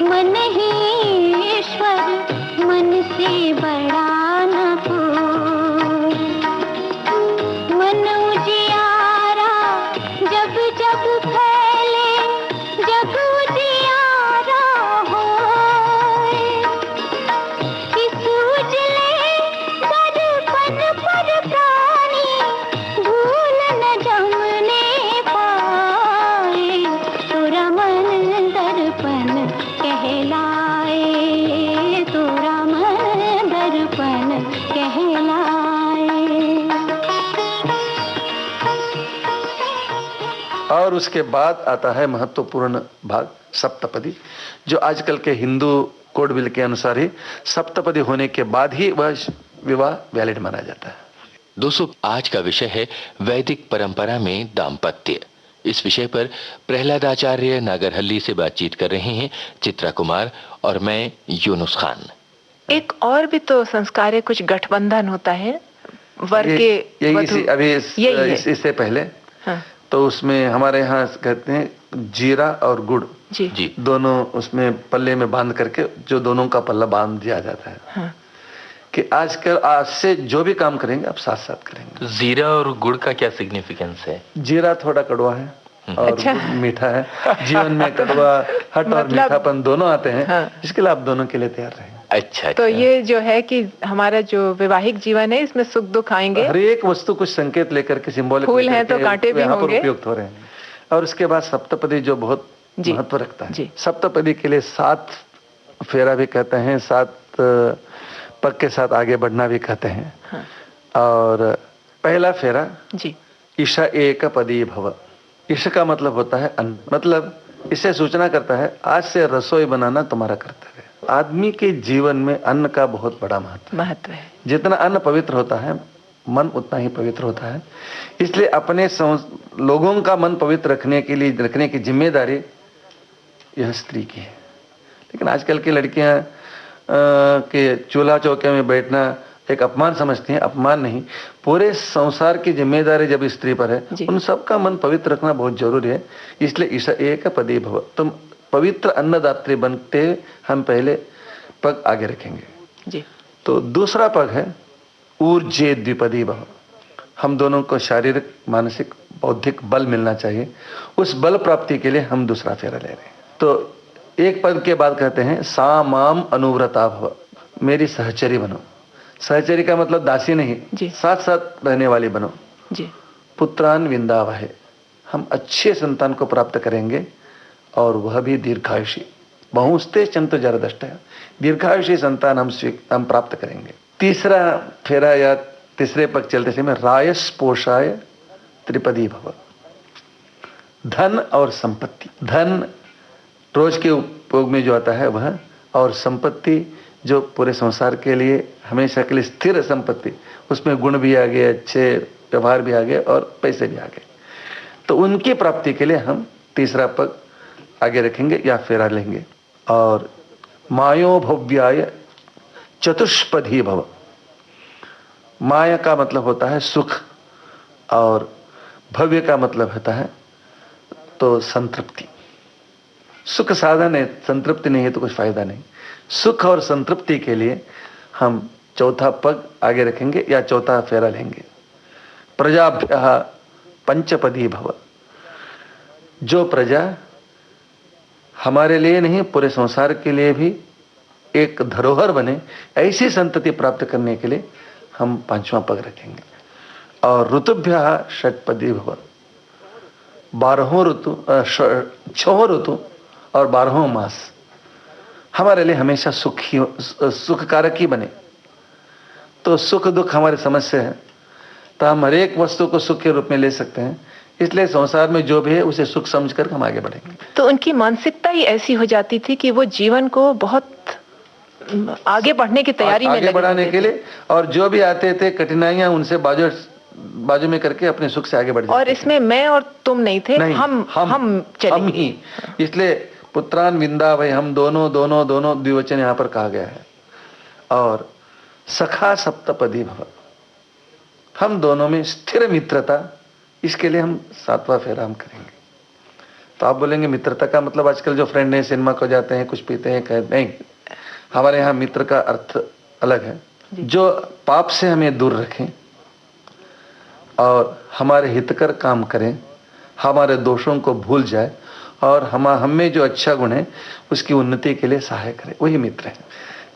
Speaker 3: मन ही ईश्वर, मन से बड़ा न कोई, मन उजियारा जब जब फैले, जग उजियारा होए, इस उजले दर्पण पर प्राणी भूल न जमने पाए, तोरा मन दर्पण कहलाए, तोरा मन दर्पण कहलाए।
Speaker 4: और उसके बाद आता है महत्वपूर्ण भाग सप्तपदी, जो आजकल के हिंदू कोड बिल के अनुसार ही सप्तपदी होने के बाद ही वह विवाह वैलिड माना जाता है।
Speaker 1: दोस्तों, आज का विषय है वैदिक परंपरा में दाम्पत्य। इस विषय पर प्रहलादाचार्य नागरहल्ली से बातचीत कर रहे हैं चित्रा कुमार और मैं यूनुस खान।
Speaker 5: एक और भी तो संस्कार है, कुछ गठबंधन होता है वर के
Speaker 4: इससे पहले
Speaker 5: हाँ।
Speaker 4: तो उसमें हमारे यहाँ कहते हैं जीरा और गुड़
Speaker 5: जी
Speaker 4: दोनों उसमें पल्ले में बांध करके, जो दोनों का पल्ला बांध दिया जाता है
Speaker 5: हाँ।
Speaker 4: कि आजकल आज से जो भी काम करेंगे आप साथ साथ करेंगे।
Speaker 1: तो जीरा और गुड़ का क्या सिग्निफिकेंस है?
Speaker 4: जीरा थोड़ा कड़वा है और
Speaker 5: अच्छा।
Speaker 4: गुड़ मीठा है। जीवन में कड़वा हट और मीठापन दोनों आते हैं
Speaker 5: हाँ।
Speaker 4: इसके लिए आप दोनों के लिए तैयार रहें।
Speaker 1: अच्छा,
Speaker 5: तो ये जो है कि हमारा जो वैवाहिक जीवन है इसमें सुख दुख आएंगे,
Speaker 4: हर एक वस्तु कुछ संकेत लेकर के, सिंबॉलिक
Speaker 5: फूल है तो कांटे भी होंगे,
Speaker 4: उपयुक्त हो रहे हैं। और उसके बाद सप्तपदी जो बहुत महत्व रखता है, सप्तपदी के लिए 7 फेरा भी कहते हैं, 7 पग के साथ आगे बढ़ना भी कहते हैं
Speaker 5: हाँ।
Speaker 4: और पहला फेरा
Speaker 5: जी
Speaker 4: ईशा एक पदी भव। ईशा का मतलब होता है अन्न, मतलब इससे सूचना करता है आज से रसोई बनाना तुम्हारा कर्तव्य है। आदमी के जीवन में अन्न का बहुत बड़ा महत्व है। जितना अन्न पवित्र होता है मन उतना ही पवित्र होता है। इसलिए अपने लोगों का मन पवित्र रखने की जिम्मेदारी यह स्त्री की है। लेकिन आजकल की लड़कियां के चूल्हा चौके में बैठना एक अपमान समझती हैं। अपमान नहीं, पूरे संसार की जिम्मेदारी जब स्त्री पर है, उन सबका मन पवित्र रखना बहुत जरूरी है। इसलिए ईशा एक पदी भव, तुम पवित्र अन्नदात्री बनते हम पहले पग आगे रखेंगे
Speaker 5: जी।
Speaker 4: तो दूसरा पग है ऊर्जे द्विपदी भव। हम दोनों को शारीरिक मानसिक बौद्धिक बल मिलना चाहिए, उस बल प्राप्ति के लिए हम दूसरा फेरा ले रहे हैं। तो एक पद के बाद कहते हैं सा माम अनुव्रता भव, मेरी सहचरी बनो। सहचरी का मतलब दासी नहीं, साथ साथ रहने वाली बनो
Speaker 5: जी।
Speaker 4: पुत्रान विंदावहे, हम अच्छे संतान को प्राप्त करेंगे और वह भी दीर्घायुषी। बहुस्ते चंतु जरदष्ट है, दीर्घायुषी संतान हम प्राप्त करेंगे। तीसरा फेरा या तीसरे पग चलते समय रायस पोषाय त्रिपदी भव। धन और संपत्ति, धन रोज के उपयोग में जो आता है वह, और संपत्ति जो पूरे संसार के लिए हमेशा के लिए स्थिर संपत्ति, उसमें गुण भी आ गए, अच्छे व्यवहार भी आ गए और पैसे भी आ गए। तो उनकी प्राप्ति के लिए हम तीसरा पग आगे रखेंगे या फेरा लेंगे। और मायो भव्याय चतुष्पदी भव। माया का मतलब होता है सुख और भव्य का मतलब होता है तो संतृप्ति। सुख साधन है, संतृप्ति नहीं है तो कुछ फायदा नहीं। सुख और संतृप्ति के लिए हम चौथा पग आगे रखेंगे या चौथा फेरा लेंगे। प्रजाभ्यः पंचपदी भव। जो प्रजा हमारे लिए नहीं पूरे संसार के लिए भी एक धरोहर बने, ऐसी संतति प्राप्त करने के लिए हम पांचवा पग रखेंगे। और ऋतुभ्यः षट्पदी भव। 12 ऋतु, 6 ऋतु और 12 मास हमारे लिए हमेशा सुख कारक ही बने। तो सुख दुख हमारे समझ से है, तो हम हर एक वस्तु को सुख के रूप में ले सकते हैं। इसलिए संसार में जो भी है उसे सुख समझकर हम आगे बढ़ेंगे।
Speaker 5: तो उनकी मानसिकता ही ऐसी हो जाती थी कि वो जीवन को बहुत आगे बढ़ने की तैयारी में
Speaker 4: आगे बढ़ाने के लिए, और जो भी आते थे कठिनाइयां उनसे बाजू में करके अपने सुख से आगे बढ़ जाते।
Speaker 5: और इसमें मैं और तुम नहीं थे,
Speaker 4: नहीं,
Speaker 5: हम
Speaker 4: ही। इसलिए पुत्रान विंदा भाई, हम दोनों दोनों दोनों द्विवचन यहाँ पर कहा गया है। और सखा सप्तपदी भव। हम दोनों में स्थिर मित्रता, इसके लिए हम 7वां फेरा हम करेंगे। तो आप बोलेंगे मित्रता का मतलब आजकल जो फ्रेंड है सिनेमा को जाते हैं, कुछ पीते हैं, कहते नहीं। हमारे यहाँ मित्र का अर्थ अलग है। जो पाप से हमें दूर रखें और हमारे हितकर काम करें, हमारे दोषों को भूल जाए और हमें जो अच्छा गुण है उसकी उन्नति के लिए सहाय करे, वही मित्र है।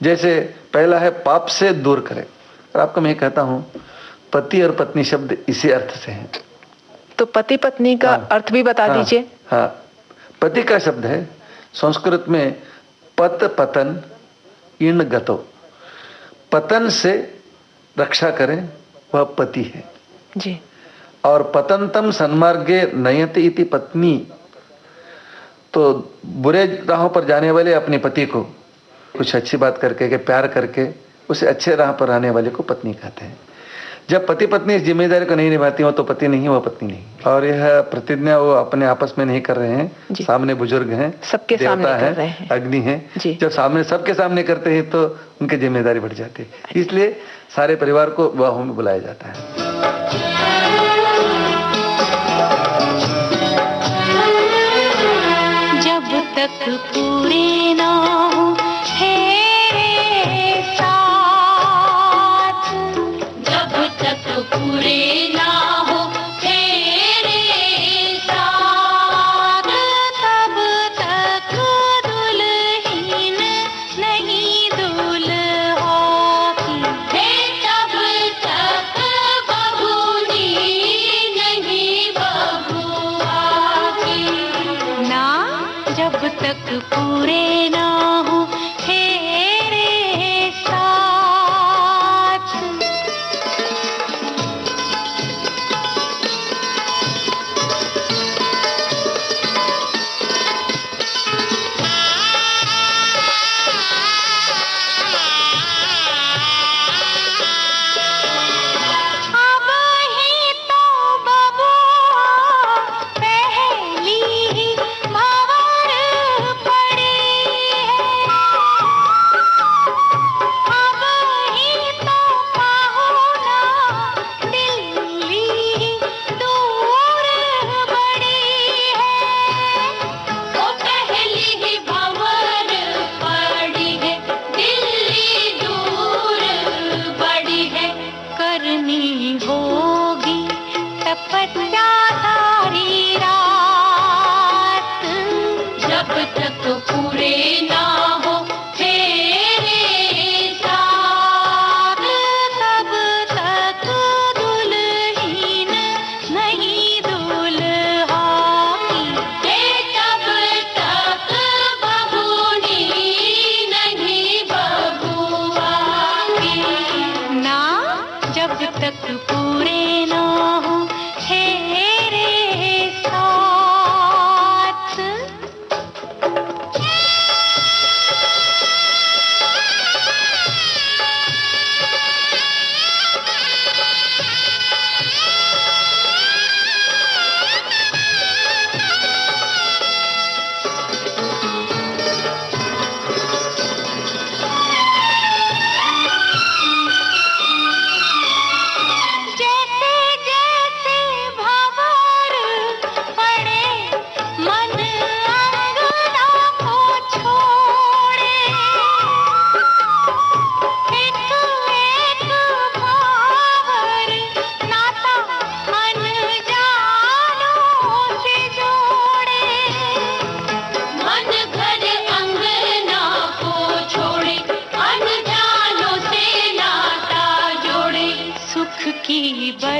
Speaker 4: जैसे पहला है पाप से दूर करें। और आपको मैं कहता हूं पति और पत्नी शब्द इसी अर्थ से हैं।
Speaker 5: तो पति पत्नी का अर्थ भी बता दीजिए।
Speaker 4: हाँ, पति का शब्द है संस्कृत में पत पतन इन गतो। पतन से रक्षा करें वह पति है
Speaker 5: जी।
Speaker 4: और पतंतम सन्मार्गे नयति इति पत्नी। तो बुरे राहों पर जाने वाले अपने पति को कुछ अच्छी बात करके के प्यार करके उसे अच्छे राह पर आने वाले को पत्नी कहते हैं। जब पति पत्नी इस जिम्मेदारी को नहीं निभाती हो तो पति नहीं, वो पत्नी नहीं। और यह प्रतिज्ञा वो अपने आपस में नहीं कर रहे हैं, सामने बुजुर्ग हैं,
Speaker 5: सबके सामने कर रहे हैं,
Speaker 4: अग्नि है। जब सामने सबके सामने करते हैं तो उनकी जिम्मेदारी बढ़ जाती है। इसलिए सारे परिवार को विवाहों में बुलाया जाता है।
Speaker 3: जब तक पूरे ना हो तेरे साथ, जब तक पूरे ना हो तेरे साथ, तब तक दुल्हन नहीं दुल्हा की, तब तक बबूनी नहीं बबुआ की ना, जब तक पूरे ना हो तेरे साथ। अब ही तो बबुआ पहली ही भंवर पड़ी है,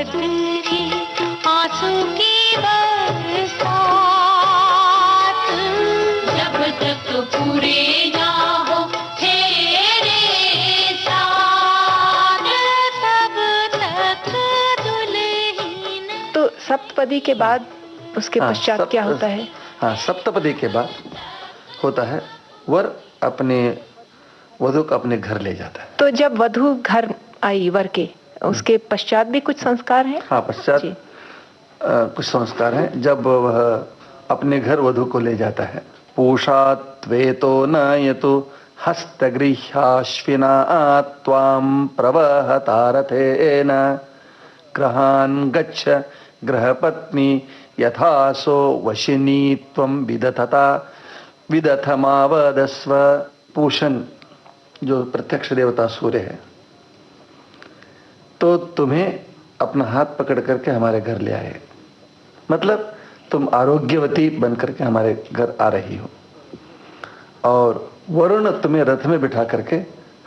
Speaker 3: बदरी आंसू की बरसात, जब तक पूरे ना हो तेरे साथ, तब तक दुल्हन।
Speaker 5: तो सप्तपदी के बाद उसके
Speaker 4: हाँ,
Speaker 5: पश्चात क्या होता है?
Speaker 4: हाँ, सप्तपदी के बाद होता है वर अपने वधु को अपने घर ले जाता है।
Speaker 5: तो जब वधु घर आई वर के, उसके पश्चात भी कुछ संस्कार हैं?
Speaker 4: हाँ, पश्चात
Speaker 5: जी।
Speaker 4: कुछ संस्कार हैं। जब वह अपने घर वधु को ले जाता है, पूषात्वेतो नयतु हस्तगृह्याश्विना त्वां प्रवहतारथेन गृहान् गच्छ गृहपत्नी यथासो वशिनी त्वं विदधता विदथमावदस्व। पूषण जो प्रत्यक्ष देवता सूर्य है, तो तुम्हें अपना हाथ पकड़ करके हमारे घर ले आए, मतलब तुम आरोग्यवती बन करके हमारे घर आ रही हो, और वरुण तुम्हें रथ में बिठा करके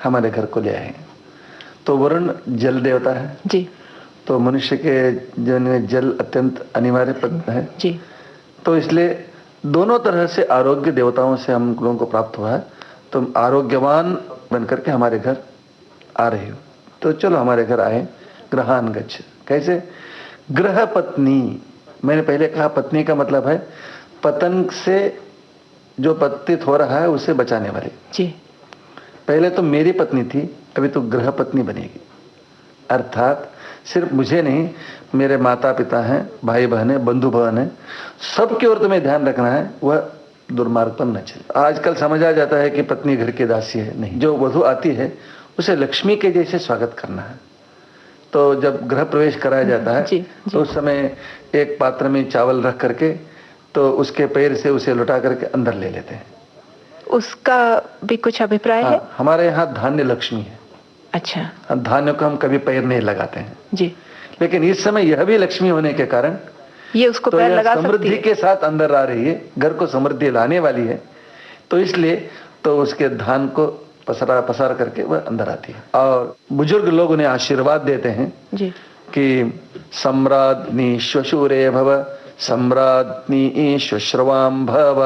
Speaker 4: हमारे घर को ले आए। तो वरुण जल देवता है
Speaker 5: जी।
Speaker 4: तो मनुष्य के जीवन में जल अत्यंत अनिवार्य पद है
Speaker 5: जी।
Speaker 4: तो इसलिए दोनों तरह से आरोग्य देवताओं से हम लोगों को प्राप्त हुआ है। तुम आरोग्यवान बनकर के हमारे घर आ रही हो, तो चलो हमारे घर आए। गृहान गच्छ, कैसे? गृह पत्नी, मैंने पहले कहा पत्नी का मतलब है पतंग से जो पतित हो रहा है उसे बचाने वाली।
Speaker 5: जी।
Speaker 4: पहले तो मेरी पत्नी थी, अभी तो गृह पत्नी बनेगी। अर्थात सिर्फ मुझे नहीं, मेरे माता पिता हैं, भाई बहन है, बंधु बहन है, सबकी ओर तुम्हें ध्यान रखना है, वह दुर्मार्ग पर न चले। आजकल समझ आ जाता है कि पत्नी घर की दासी है, नहीं, जो वधु आती है उसे लक्ष्मी के जैसे स्वागत करना है। तो जब गृह प्रवेश कराया जाता है
Speaker 5: जी, जी।
Speaker 4: तो उस समय एक पात्र में चावल रख करके तो उसके पैर से उसे लुटा करके अंदर ले लेते हैं।
Speaker 5: उसका भी कुछ अभिप्राय है?
Speaker 4: हाँ, हमारे यहाँ धान्य लक्ष्मी है।
Speaker 5: अच्छा।
Speaker 4: धान्य को हम कभी पैर नहीं लगाते हैं
Speaker 5: जी।
Speaker 4: लेकिन इस समय यह भी लक्ष्मी होने के कारण
Speaker 5: ये उसको
Speaker 4: तो
Speaker 5: पैर
Speaker 4: यह
Speaker 5: लगा सकती
Speaker 4: समृद्धि
Speaker 5: है।
Speaker 4: के साथ अंदर आ रही है, घर को समृद्धि लाने वाली है, तो इसलिए तो उसके धान को पसार करके वह अंदर आती है। और बुजुर्ग लोग उन्हें आशीर्वाद देते हैं
Speaker 5: जी।
Speaker 4: कि सम्राज्ञी श्वशूरे भव, सम्राज्ञी श्वश्रवां भव,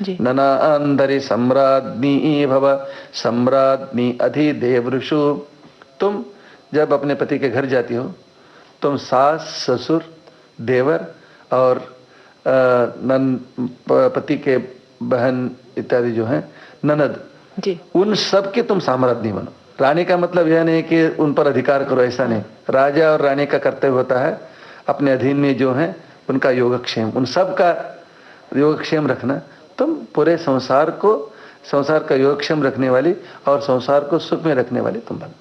Speaker 5: जी।
Speaker 4: ननांतरि सम्राज्ञी भव, सम्राज्ञी अधिदेवृषु। तुम जब अपने पति के घर जाती हो, तुम सास, ससुर, देवर और पति के बहन इत्यादि जो हैं, ननद
Speaker 5: जी।
Speaker 4: उन सब के तुम साम्राज्ञी बनो। रानी का मतलब यह नहीं कि उन पर अधिकार करो, ऐसा नहीं। राजा और रानी का कर्तव्य होता है अपने अधीन में जो हैं उनका योगक्षेम, उन सब का योगक्षेम रखना। तुम पूरे संसार का योगक्षेम रखने वाली और संसार को सुख में रखने वाली तुम बनो।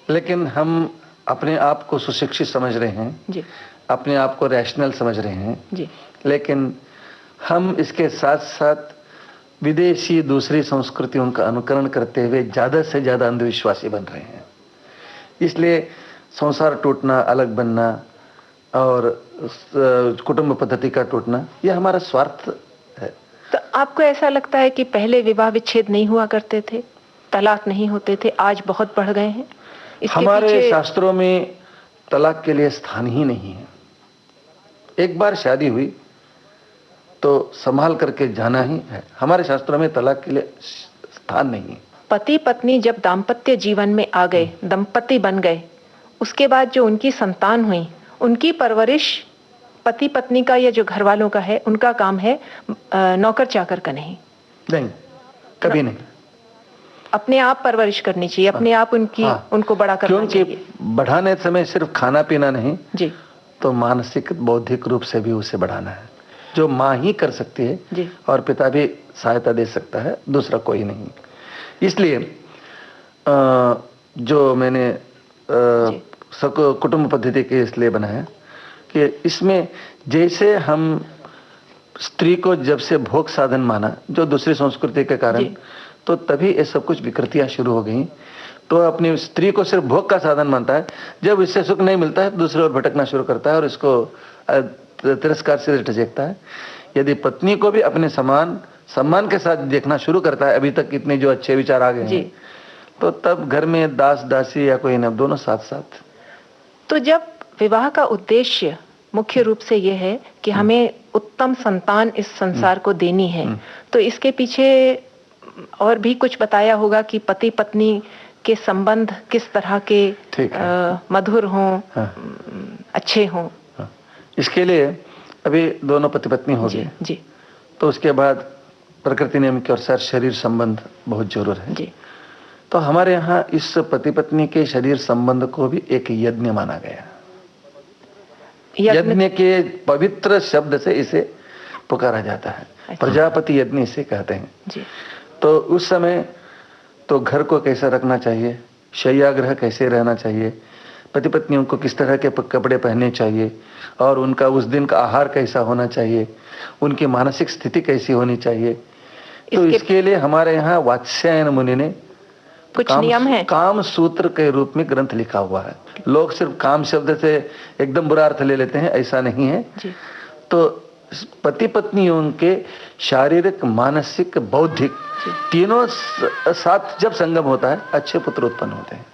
Speaker 4: लेकिन हम अपने आप को सुशिक्षित समझ रहे हैं
Speaker 5: जी।
Speaker 4: अपने आप को रैशनल समझ रहे हैं
Speaker 5: जी।
Speaker 4: लेकिन हम इसके साथ साथ विदेशी दूसरी संस्कृतियों का अनुकरण करते हुए ज्यादा से ज्यादा अंधविश्वासी बन रहे हैं। इसलिए संसार टूटना, अलग बनना और कुटुंब पद्धति का टूटना, यह हमारा स्वार्थ है।
Speaker 5: तो आपको ऐसा लगता है कि पहले विवाह विच्छेद नहीं हुआ करते थे, तलाक नहीं होते थे, आज बहुत बढ़ गए हैं?
Speaker 4: हमारे शास्त्रों में तलाक के लिए स्थान ही नहीं है। एक बार शादी हुई तो संभाल करके जाना ही है। हमारे शास्त्रों में तलाक के लिए स्थान नहीं है।
Speaker 5: पति पत्नी जब दाम्पत्य जीवन में आ गए, दंपति बन गए, उसके बाद जो उनकी संतान हुई, उनकी परवरिश पति पत्नी का या जो घर वालों का है उनका काम है, नौकर चाकर का नहीं।
Speaker 4: नहीं, कभी नहीं।
Speaker 5: अपने आप परवरिश करनी चाहिए, अपने आप उनकी उनको बड़ा करना चाहिए।
Speaker 4: क्योंकि बढ़ाने समय सिर्फ खाना पीना नहीं
Speaker 5: जी,
Speaker 4: तो मानसिक बौद्धिक रूप से भी उसे बढ़ाना है, जो माँ ही कर सकती है
Speaker 5: जी।
Speaker 4: और पिता भी सहायता दे सकता है, दूसरा कोई नहीं। इसलिए जो मैंने कुटुंब पद्धति के इसलिए बनाया कि इसमें जैसे हम स्त्री को जब से भोग साधन माना, जो दूसरी संस्कृति के कारण, तो तभी ये सब कुछ विकृतियां शुरू हो गई। तो अपनी स्त्री को सिर्फ भोग का साधन मानता है, जब इससे सुख नहीं मिलता है तो दूसरी ओर भटकना शुरू करता है और इसको तिरस्कार से झेकता है। यदि पत्नी को भी अपने सम्मान के साथ देखना शुरू करता है, अभी तक इतने जो अच्छे विचार आ गए हैं, तो तब घर में दास दासी या कोई न, दोनों साथ साथ।
Speaker 5: तो जब विवाह का उद्देश्य मुख्य रूप से यह है कि हमें उत्तम संतान इस संसार को देनी है, तो इसके पीछे और भी कुछ बताया होगा कि पति पत्नी के संबंध किस तरह के मधुर हों, अच्छे हों।
Speaker 4: इसके लिए अभी दोनों पति पत्नी हो गए
Speaker 5: जी,
Speaker 4: तो उसके बाद प्रकृति नियम के अनुसार शरीर संबंध बहुत जरूर है
Speaker 5: जी।
Speaker 4: तो हमारे यहाँ इस पति पत्नी के शरीर संबंध को भी एक यज्ञ माना गया। यज्ञ के पवित्र शब्द से इसे पुकारा जाता है। अच्छा। प्रजापति यज्ञ इसे कहते हैं
Speaker 5: जी।
Speaker 4: तो उस समय तो घर को कैसे रखना चाहिए, शय्यागृह कैसे रहना चाहिए, पति पत्नियों को किस तरह के कपड़े पहनने चाहिए और उनका उस दिन का आहार कैसा होना चाहिए, उनकी मानसिक स्थिति कैसी होनी चाहिए, तो इसके लिए हमारे यहाँ वात्स्यायन मुनि ने
Speaker 5: कुछ नियम है,
Speaker 4: काम सूत्र के रूप में ग्रंथ लिखा हुआ है। लोग सिर्फ काम शब्द से एकदम बुरा अर्थ ले लेते हैं, ऐसा नहीं है
Speaker 5: जी।
Speaker 4: तो पति पत्नियों के शारीरिक मानसिक बौद्धिक तीनों साथ जब संगम होता है अच्छे पुत्र उत्पन्न होते हैं।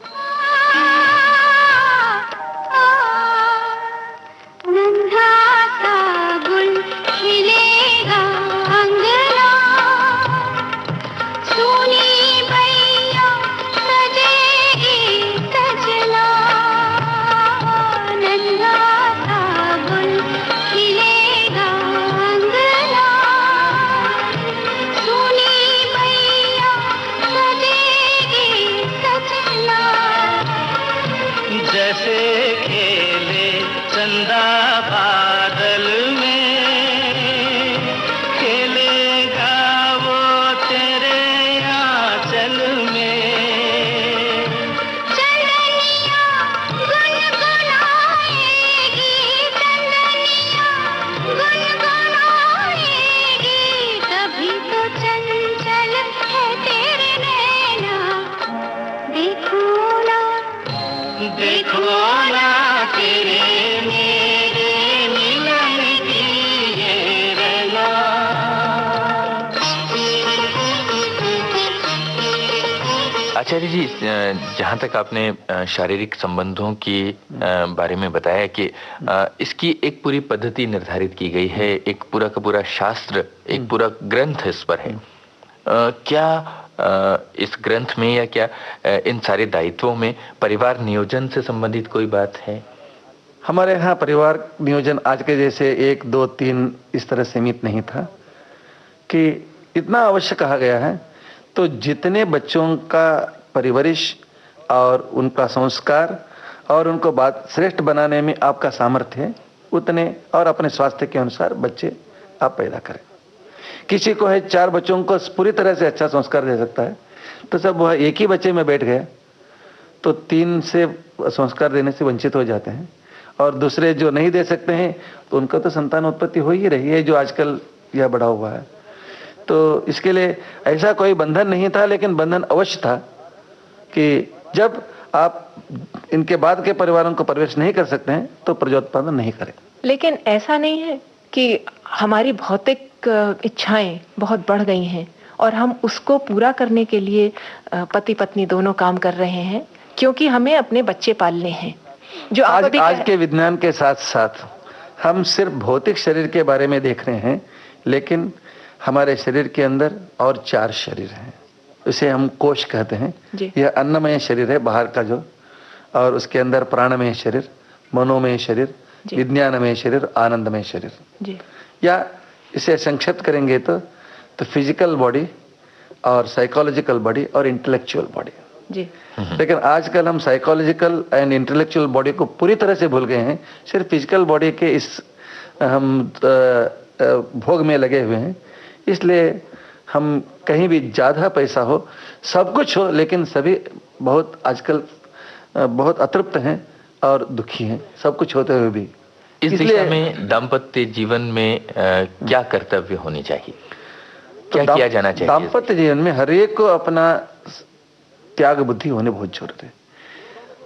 Speaker 1: आचार्य जी, जहाँ तक आपने शारीरिक संबंधों की बारे में बताया कि इसकी एक पूरी पद्धति निर्धारित की गई है, एक पूरा का पूरा शास्त्र, एक पूरा ग्रंथ इस पर है, क्या इस ग्रंथ में या क्या इन सारे दायित्वों में परिवार नियोजन से संबंधित कोई बात है?
Speaker 4: हमारे यहाँ परिवार नियोजन आज के जैसे 1, 2, 3 इस तरह सीमित नहीं था कि इतना अवश्य कहा गया है। तो जितने बच्चों का परिवरिश और उनका संस्कार और उनको बात श्रेष्ठ बनाने में आपका सामर्थ्य है, उतने और अपने स्वास्थ्य के अनुसार बच्चे आप पैदा करें। किसी को है 4 बच्चों को पूरी तरह से अच्छा संस्कार दे सकता है, तो सब वह एक ही बच्चे में बैठ गए तो 3 से संस्कार देने से वंचित हो जाते हैं, और दूसरे जो नहीं दे सकते हैं तो उनका तो संतान उत्पत्ति हो ही रही है, जो आजकल यह बढ़ा हुआ है। तो इसके लिए ऐसा कोई बंधन नहीं था, लेकिन बंधन अवश्य था कि जब आप इनके बाद के परिवारों को प्रवेश नहीं कर सकते हैं तो प्रजोत्पादन नहीं करें।
Speaker 5: लेकिन ऐसा नहीं है कि हमारी भौतिक इच्छाएं बहुत बढ़ गई हैं और हम उसको पूरा करने के लिए पति पत्नी दोनों काम कर रहे हैं, क्योंकि हमें अपने बच्चे पालने हैं। जो आज
Speaker 4: के विज्ञान के साथ साथ हम सिर्फ भौतिक शरीर के बारे में देख रहे हैं, लेकिन हमारे शरीर के अंदर और 4 शरीर हैं, इसे हम कोश कहते हैं। यह अन्नमय शरीर है बाहर का जो, और उसके अंदर प्राणमय शरीर, मनोमय शरीर, विज्ञानमय शरीर, आनंदमय शरीर।
Speaker 5: जी।
Speaker 4: या इसे संक्षिप्त करेंगे तो फिजिकल बॉडी और साइकोलॉजिकल बॉडी और इंटेलेक्चुअल बॉडी।
Speaker 5: जी।
Speaker 4: लेकिन आजकल हम साइकोलॉजिकल एंड इंटेलेक्चुअल बॉडी को पूरी तरह से भूल गए हैं, सिर्फ फिजिकल बॉडी के इस हम भोग में लगे हुए हैं। इसलिए हम कहीं भी ज़्यादा पैसा हो, सब कुछ हो, लेकिन सभी बहुत आजकल बहुत अतृप्त हैं और दुखी हैं, सब कुछ होते हुए भी।
Speaker 1: इस दिशा में दाम्पत्य जीवन में क्या कर्तव्य होने चाहिए, क्या किया जाना चाहिए?
Speaker 4: दाम्पत्य जीवन में हर एक को अपना त्याग बुद्धि होने बहुत जरूरत है।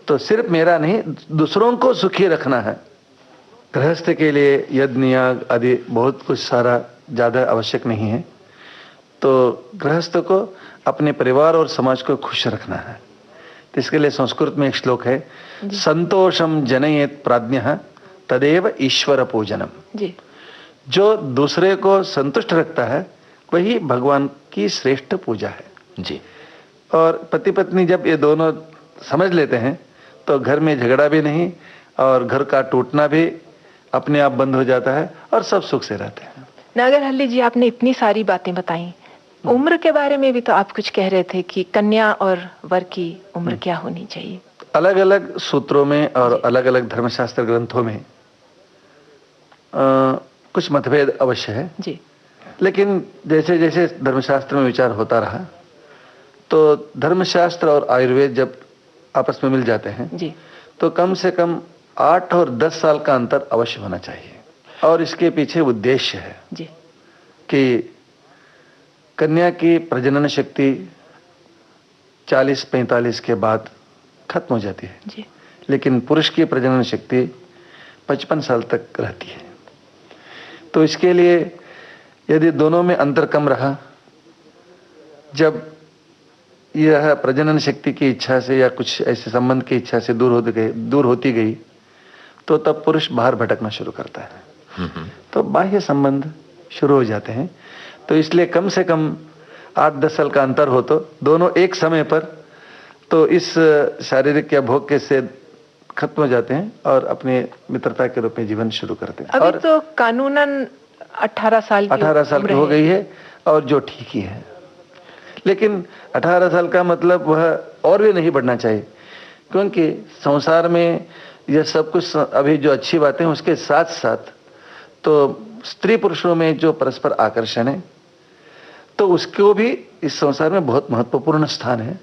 Speaker 4: तो सिर्फ मेरा नहीं, दूसरों को सुखी रखना है। गृहस्थ के लिए यज्ञ याग आदि बहुत कुछ सारा ज़्यादा आवश्यक नहीं है। तो गृहस्थ को अपने परिवार और समाज को खुश रखना है। तो इसके लिए संस्कृत में एक श्लोक है, संतोषम जनयेत प्राज्ञः तदेव ईश्वर पूजनम।
Speaker 5: जी।
Speaker 4: जो दूसरे को संतुष्ट रखता है वही भगवान की श्रेष्ठ पूजा है।
Speaker 1: जी।
Speaker 4: और पति पत्नी जब ये दोनों समझ लेते हैं तो घर में झगड़ा भी नहीं और घर का टूटना भी अपने आप बंद हो जाता है और सब सुख से रहते हैं।
Speaker 5: नागरहल्ली जी, आपने इतनी सारी बातें बताई, उम्र के बारे में भी तो आप कुछ कह रहे थे कि कन्या और वर की उम्र क्या होनी चाहिए?
Speaker 4: अलग अलग सूत्रों में और अलग अलग धर्मशास्त्र ग्रंथों में कुछ मतभेद अवश्य है
Speaker 5: जी।
Speaker 4: लेकिन जैसे जैसे धर्मशास्त्र में विचार होता रहा तो धर्मशास्त्र और आयुर्वेद जब आपस में मिल जाते हैं
Speaker 5: जी,
Speaker 4: तो कम से कम 8 और 10 साल का अंतर अवश्य होना चाहिए। और इसके पीछे उद्देश्य है
Speaker 5: जी
Speaker 4: कि कन्या की प्रजनन शक्ति 40-45 के बाद खत्म हो जाती है
Speaker 5: जी।
Speaker 4: लेकिन पुरुष की प्रजनन शक्ति 55 साल तक रहती है। तो इसके लिए यदि दोनों में अंतर कम रहा, जब यह प्रजनन शक्ति की इच्छा से या कुछ ऐसे संबंध की इच्छा से दूर होती गई तो तब पुरुष बाहर भटकना शुरू करता है। तो बाह्य संबंध शुरू हो जाते हैं। तो इसलिए कम से कम 8-10 साल का अंतर हो तो दोनों एक समय पर तो इस शारीरिक या भोग के से खत्म हो जाते हैं और अपने मित्रता के रूप में जीवन शुरू करते हैं।
Speaker 5: अभी
Speaker 4: और
Speaker 5: तो कानूनन 18 साल
Speaker 4: की हो गई है और जो ठीक ही है। लेकिन 18 साल का मतलब वह और भी नहीं बढ़ना चाहिए, क्योंकि संसार में यह सब कुछ अभी जो अच्छी बातें हैं उसके साथ साथ तो स्त्री पुरुषों में जो परस्पर आकर्षण है तो उसको भी इस संसार में बहुत महत्वपूर्ण स्थान है।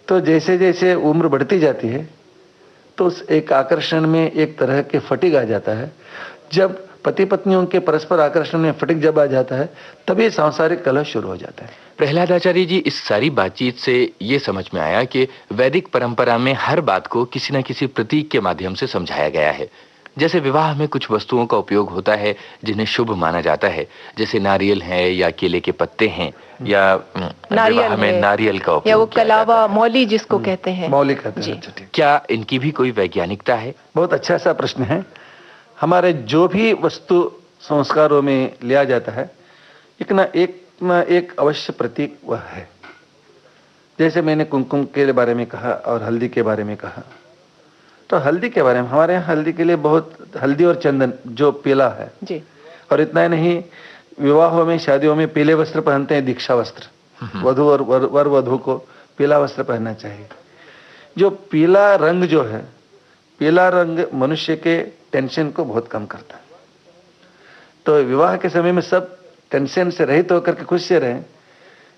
Speaker 4: तो जैसे जैसे उम्र बढ़ती जाती है तो उस एक आकर्षण में एक तरह के फटीग आ जाता है। जब पति पत्नियों के परस्पर आकर्षण में फटीग जब आ जाता है तभी सांसारिक कलह शुरू हो जाता है।
Speaker 1: प्रहलाद आचार्य जी, इस सारी बातचीत से ये समझ में आया कि वैदिक परंपरा में हर बात को किसी न किसी प्रतीक के माध्यम से समझाया गया है। जैसे विवाह में कुछ वस्तुओं का उपयोग होता है जिन्हें शुभ माना जाता है, जैसे नारियल है या केले के पत्ते हैं या विवाह में नारियल का उपयोग
Speaker 5: या वो
Speaker 1: किया जाता
Speaker 5: कलावा
Speaker 1: है।
Speaker 5: मौली जिसको कहते हैं।
Speaker 4: मौलिक कहते हैं। अच्छा, ठीक।
Speaker 1: क्या इनकी भी कोई वैज्ञानिकता है?
Speaker 4: बहुत अच्छा सा प्रश्न है। हमारे जो भी वस्तु संस्कारों में लिया जाता है एक ना एक अवश्य प्रतीक वह है। जैसे मैंने कुमकुम के बारे में कहा और हल्दी के बारे में कहा, तो हल्दी के बारे में हमारे यहाँ हल्दी के लिए बहुत, हल्दी और चंदन जो पीला है
Speaker 5: जी।
Speaker 4: और इतना ही नहीं, विवाहों में शादियों में पीले वस्त्र पहनते हैं, दीक्षा वस्त्र। वधू और वर वधू को पीला वस्त्र पहनना चाहिए। जो पीला रंग जो है, पीला रंग मनुष्य के टेंशन को बहुत कम करता है। तो विवाह के समय में सब टेंशन से रहित होकर के खुश से रहें,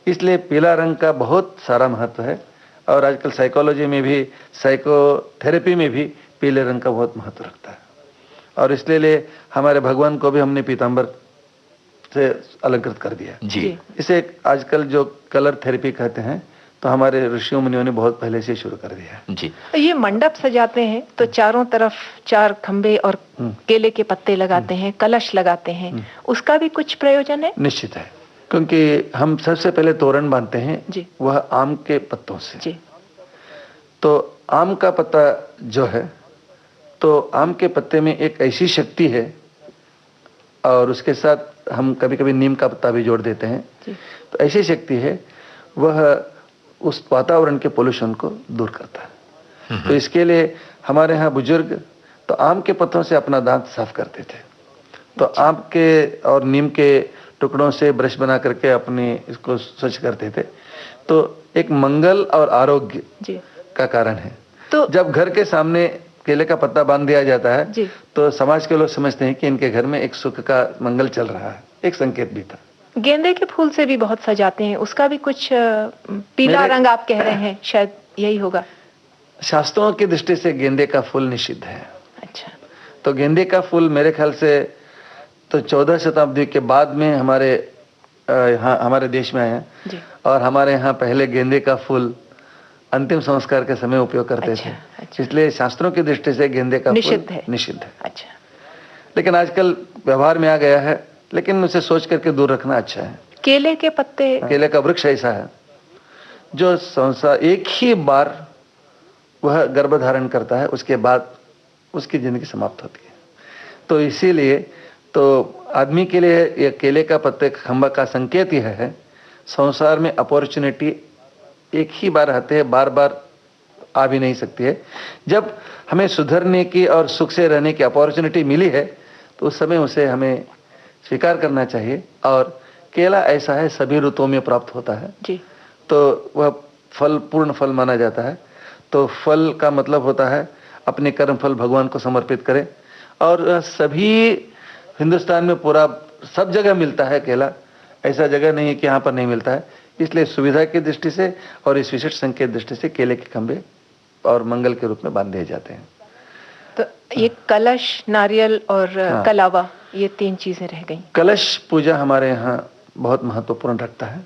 Speaker 4: इसलिए पीला रंग का बहुत सारा महत्व है। और आजकल साइकोलॉजी में भी, साइकोथेरेपी में भी पीले रंग का बहुत महत्व रखता है। और इसलिए हमारे भगवान को भी हमने पीतांबर से अलंकृत कर दिया
Speaker 1: जी।
Speaker 4: इसे आजकल जो कलर थेरेपी कहते हैं, तो हमारे ऋषियों मुनियों ने बहुत पहले से शुरू कर दिया
Speaker 1: जी।
Speaker 5: ये मंडप सजाते हैं तो चारों तरफ 4 खंबे और केले के पत्ते लगाते हैं, कलश लगाते हैं, उसका भी कुछ प्रयोजन है?
Speaker 4: निश्चित है, क्योंकि हम सबसे पहले तोरण बांधते हैं
Speaker 5: जी।
Speaker 4: वह आम के पत्तों से
Speaker 5: जी।
Speaker 4: तो आम का पत्ता जो है, तो आम के पत्ते में एक ऐसी शक्ति है और उसके साथ हम कभी कभी नीम का पत्ता भी जोड़ देते हैं। तो ऐसी शक्ति है, वह उस वातावरण के पोल्यूशन को दूर करता है। तो इसके लिए हमारे यहाँ बुजुर्ग तो आम के पत्तों से अपना दांत साफ करते थे। तो आम के और नीम के टुकड़ों से ब्रश बना करके अपने इसको स्वच्छ करते थे। तो एक मंगल और आरोग्य
Speaker 5: जी।
Speaker 4: का कारण है।
Speaker 5: तो
Speaker 4: जब घर के सामने केले का पत्ता बांध दिया जाता है
Speaker 5: जी।
Speaker 4: तो समाज के लोग समझते हैं कि इनके घर में एक सुख का मंगल चल रहा है, एक संकेत भी था।
Speaker 5: गेंदे के फूल से भी बहुत सजाते हैं, उसका भी कुछ पीला रंग आप कह रहे हैं, शायद यही होगा।
Speaker 4: शास्त्रों की दृष्टि से गेंदे का फूल निषिद्ध है।
Speaker 5: अच्छा।
Speaker 4: तो गेंदे का फूल मेरे ख्याल से तो 14 शताब्दी के बाद में हमारे यहाँ हमारे देश में आया
Speaker 5: जी।
Speaker 4: और हमारे यहाँ पहले गेंदे का फूल अंतिम संस्कार के समय उपयोग करते थे।
Speaker 5: अच्छा।
Speaker 4: इसलिए शास्त्रों की दृष्टि से गेंदे का
Speaker 5: निषिद्ध
Speaker 4: फूल
Speaker 5: है।
Speaker 4: निषिद्ध है।
Speaker 5: अच्छा।
Speaker 4: लेकिन आजकल व्यवहार में आ गया है, लेकिन उसे सोच करके दूर रखना अच्छा है।
Speaker 5: केले के पत्ते,
Speaker 4: केले का वृक्ष ऐसा है जो संसार एक ही बार वह गर्भ धारण करता है, उसके बाद उसकी जिंदगी समाप्त होती है। तो इसीलिए तो आदमी के लिए ये केले का पत्ते खंबा का संकेत यह है, संसार में अपॉर्चुनिटी एक ही बार आते हैं, बार बार आ भी नहीं सकती है। जब हमें सुधरने की और सुख से रहने की अपॉर्चुनिटी मिली है तो उस समय उसे हमें स्वीकार करना चाहिए। और केला ऐसा है, सभी ऋतुओं में प्राप्त होता है
Speaker 5: जी।
Speaker 4: तो वह फल पूर्ण फल माना जाता है। तो फल का मतलब होता है अपने कर्म फल भगवान को समर्पित करें। और सभी हिंदुस्तान में पूरा सब जगह मिलता है केला, ऐसा जगह नहीं है कि यहाँ पर नहीं मिलता है। इसलिए सुविधा की दृष्टि से और इस विशिष्ट संकेत दृष्टि से केले के खंभे और मंगल के रूप में बांध दिए जाते हैं।
Speaker 5: तो ये कलश, नारियल और कलावा, ये 3 चीजें रह गई।
Speaker 4: कलश पूजा हमारे यहाँ बहुत महत्वपूर्ण रखता है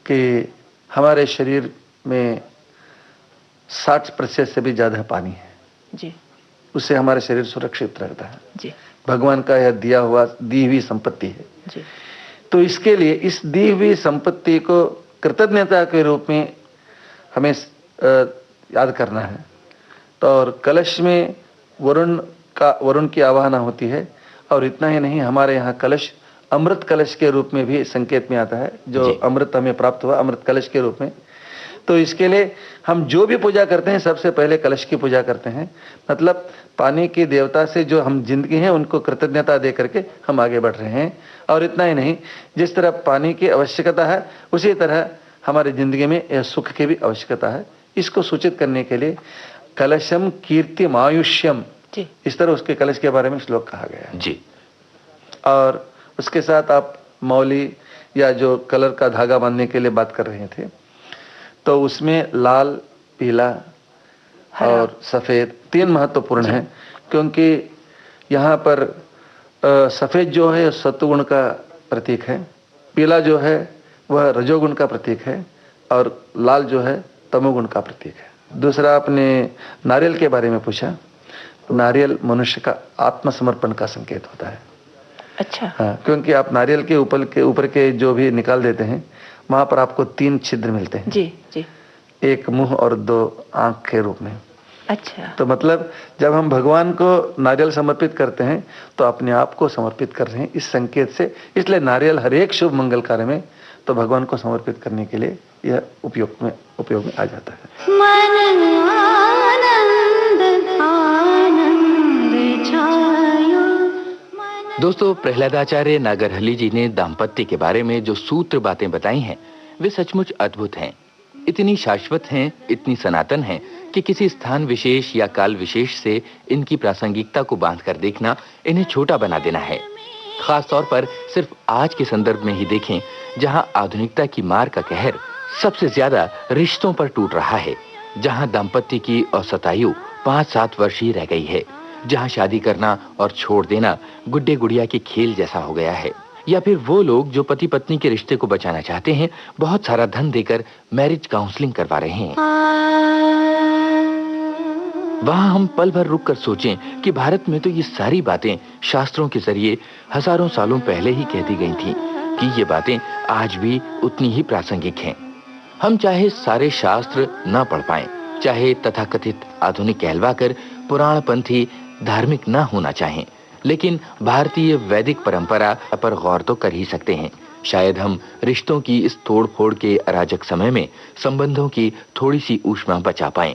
Speaker 4: कि हमारे शरीर में 60% से भी ज्यादा पानी है
Speaker 5: जी।
Speaker 4: उससे हमारे शरीर सुरक्षित रहता है
Speaker 5: जी।
Speaker 4: भगवान का यह दी हुई संपत्ति है
Speaker 5: जी।
Speaker 4: तो इसके लिए इस दी हुई संपत्ति को कृतज्ञता के रूप में हमें याद करना है। तो और कलश में वरुण की आवाहना होती है। और इतना ही नहीं, हमारे यहाँ कलश अमृत कलश के रूप में भी संकेत में आता है, जो अमृत हमें प्राप्त हुआ अमृत कलश के रूप में। तो इसके लिए हम जो भी पूजा करते हैं सबसे पहले कलश की पूजा करते हैं। मतलब पानी की देवता से जो हम जिंदगी हैं उनको कृतज्ञता दे करके हम आगे बढ़ रहे हैं। और इतना ही नहीं, जिस तरह पानी की आवश्यकता है उसी तरह हमारी जिंदगी में यह सुख की भी आवश्यकता है। इसको सूचित करने के लिए कलशम कीर्तिम आयुष्यम, इस तरह उसके कलश के बारे में श्लोक कहा गया है
Speaker 1: जी।
Speaker 4: और उसके साथ आप मौली या जो कलर का धागा बांधने के लिए बात कर रहे थे, तो उसमें लाल, पीला और सफेद 3 महत्वपूर्ण हैं। क्योंकि यहाँ पर सफेद जो है सत्वगुण का प्रतीक है, पीला जो है वह रजोगुण का प्रतीक है और लाल जो है तमोगुण का प्रतीक है। दूसरा, आपने नारियल के बारे में पूछा। नारियल मनुष्य का आत्मसमर्पण का संकेत होता है।
Speaker 5: अच्छा।
Speaker 4: हाँ, क्योंकि आप नारियल के ऊपर के जो भी निकाल देते हैं वहां पर आपको 3 छिद्र मिलते हैं।
Speaker 5: जी जी।
Speaker 4: एक मुंह और 2 आंख के रूप में।
Speaker 5: अच्छा।
Speaker 4: तो मतलब जब हम भगवान को नारियल समर्पित करते हैं तो अपने आप को समर्पित कर रहे हैं इस संकेत से। इसलिए नारियल हर एक शुभ मंगल कार्य में तो भगवान को समर्पित करने के लिए यह उपयोग में आ जाता है।
Speaker 3: मन आनंद आनंद छायो।
Speaker 1: दोस्तों, प्रहलादाचार्य नागरहली जी ने दाम्पत्य के बारे में जो सूत्र बातें बताई हैं वे सचमुच अद्भुत हैं। इतनी शाश्वत हैं, इतनी सनातन हैं कि किसी स्थान विशेष या काल विशेष से इनकी प्रासंगिकता को बांधकर देखना इन्हें छोटा बना देना है। खास तौर पर सिर्फ आज के संदर्भ में ही देखें, जहां आधुनिकता की मार का कहर सबसे ज्यादा रिश्तों पर टूट रहा है, जहां दाम्पत्य की औसत आयु 5-7 वर्ष ही रह गई है, जहां शादी करना और छोड़ देना गुड्डे गुड़िया के खेल जैसा हो गया है, या फिर वो लोग जो पति पत्नी के रिश्ते को बचाना चाहते हैं बहुत सारा धन देकर मैरिज काउंसलिंग करवा रहे हैं। वहां हम पल भर रुक कर सोचें कि भारत में तो ये सारी बातें शास्त्रों के जरिए हजारों सालों पहले ही कह दी गई थीं कि ये बातें आज भी उतनी ही प्रासंगिक हैं। हम चाहे सारे शास्त्र न पढ़ पाएं, चाहे तथाकथित आधुनिक कहलवाकर पुराणपंथी धार्मिक न होना चाहें, लेकिन भारतीय वैदिक परंपरा पर गौर तो कर ही सकते हैं। शायद हम रिश्तों की इस तोड़ फोड़ के अराजक समय में संबंधों की थोड़ी सी ऊष्मा बचा पाएं।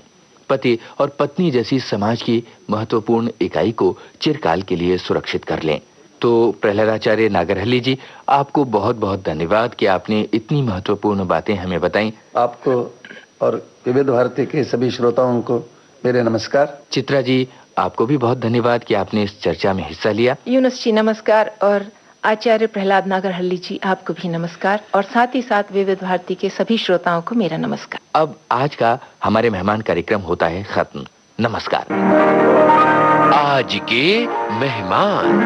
Speaker 1: पति और पत्नी जैसी समाज की महत्वपूर्ण इकाई को चिरकाल के लिए सुरक्षित कर लें। तो प्रहलादाचार्य नागरहल्ली जी, आपको बहुत बहुत धन्यवाद कि आपने इतनी महत्वपूर्ण बातें हमें बताई।
Speaker 4: आपको और विविध भारती के सभी श्रोताओं को मेरे नमस्कार।
Speaker 1: चित्रा जी, आपको भी बहुत धन्यवाद कि आपने इस चर्चा में हिस्सा लिया।
Speaker 5: यूनुस जी नमस्कार, और आचार्य प्रहलाद नागरहल्ली जी आपको भी नमस्कार, और साथ ही साथ विविध भारती के सभी श्रोताओं को मेरा नमस्कार।
Speaker 1: अब आज का हमारे मेहमान कार्यक्रम होता है खत्म। नमस्कार। आज के मेहमान।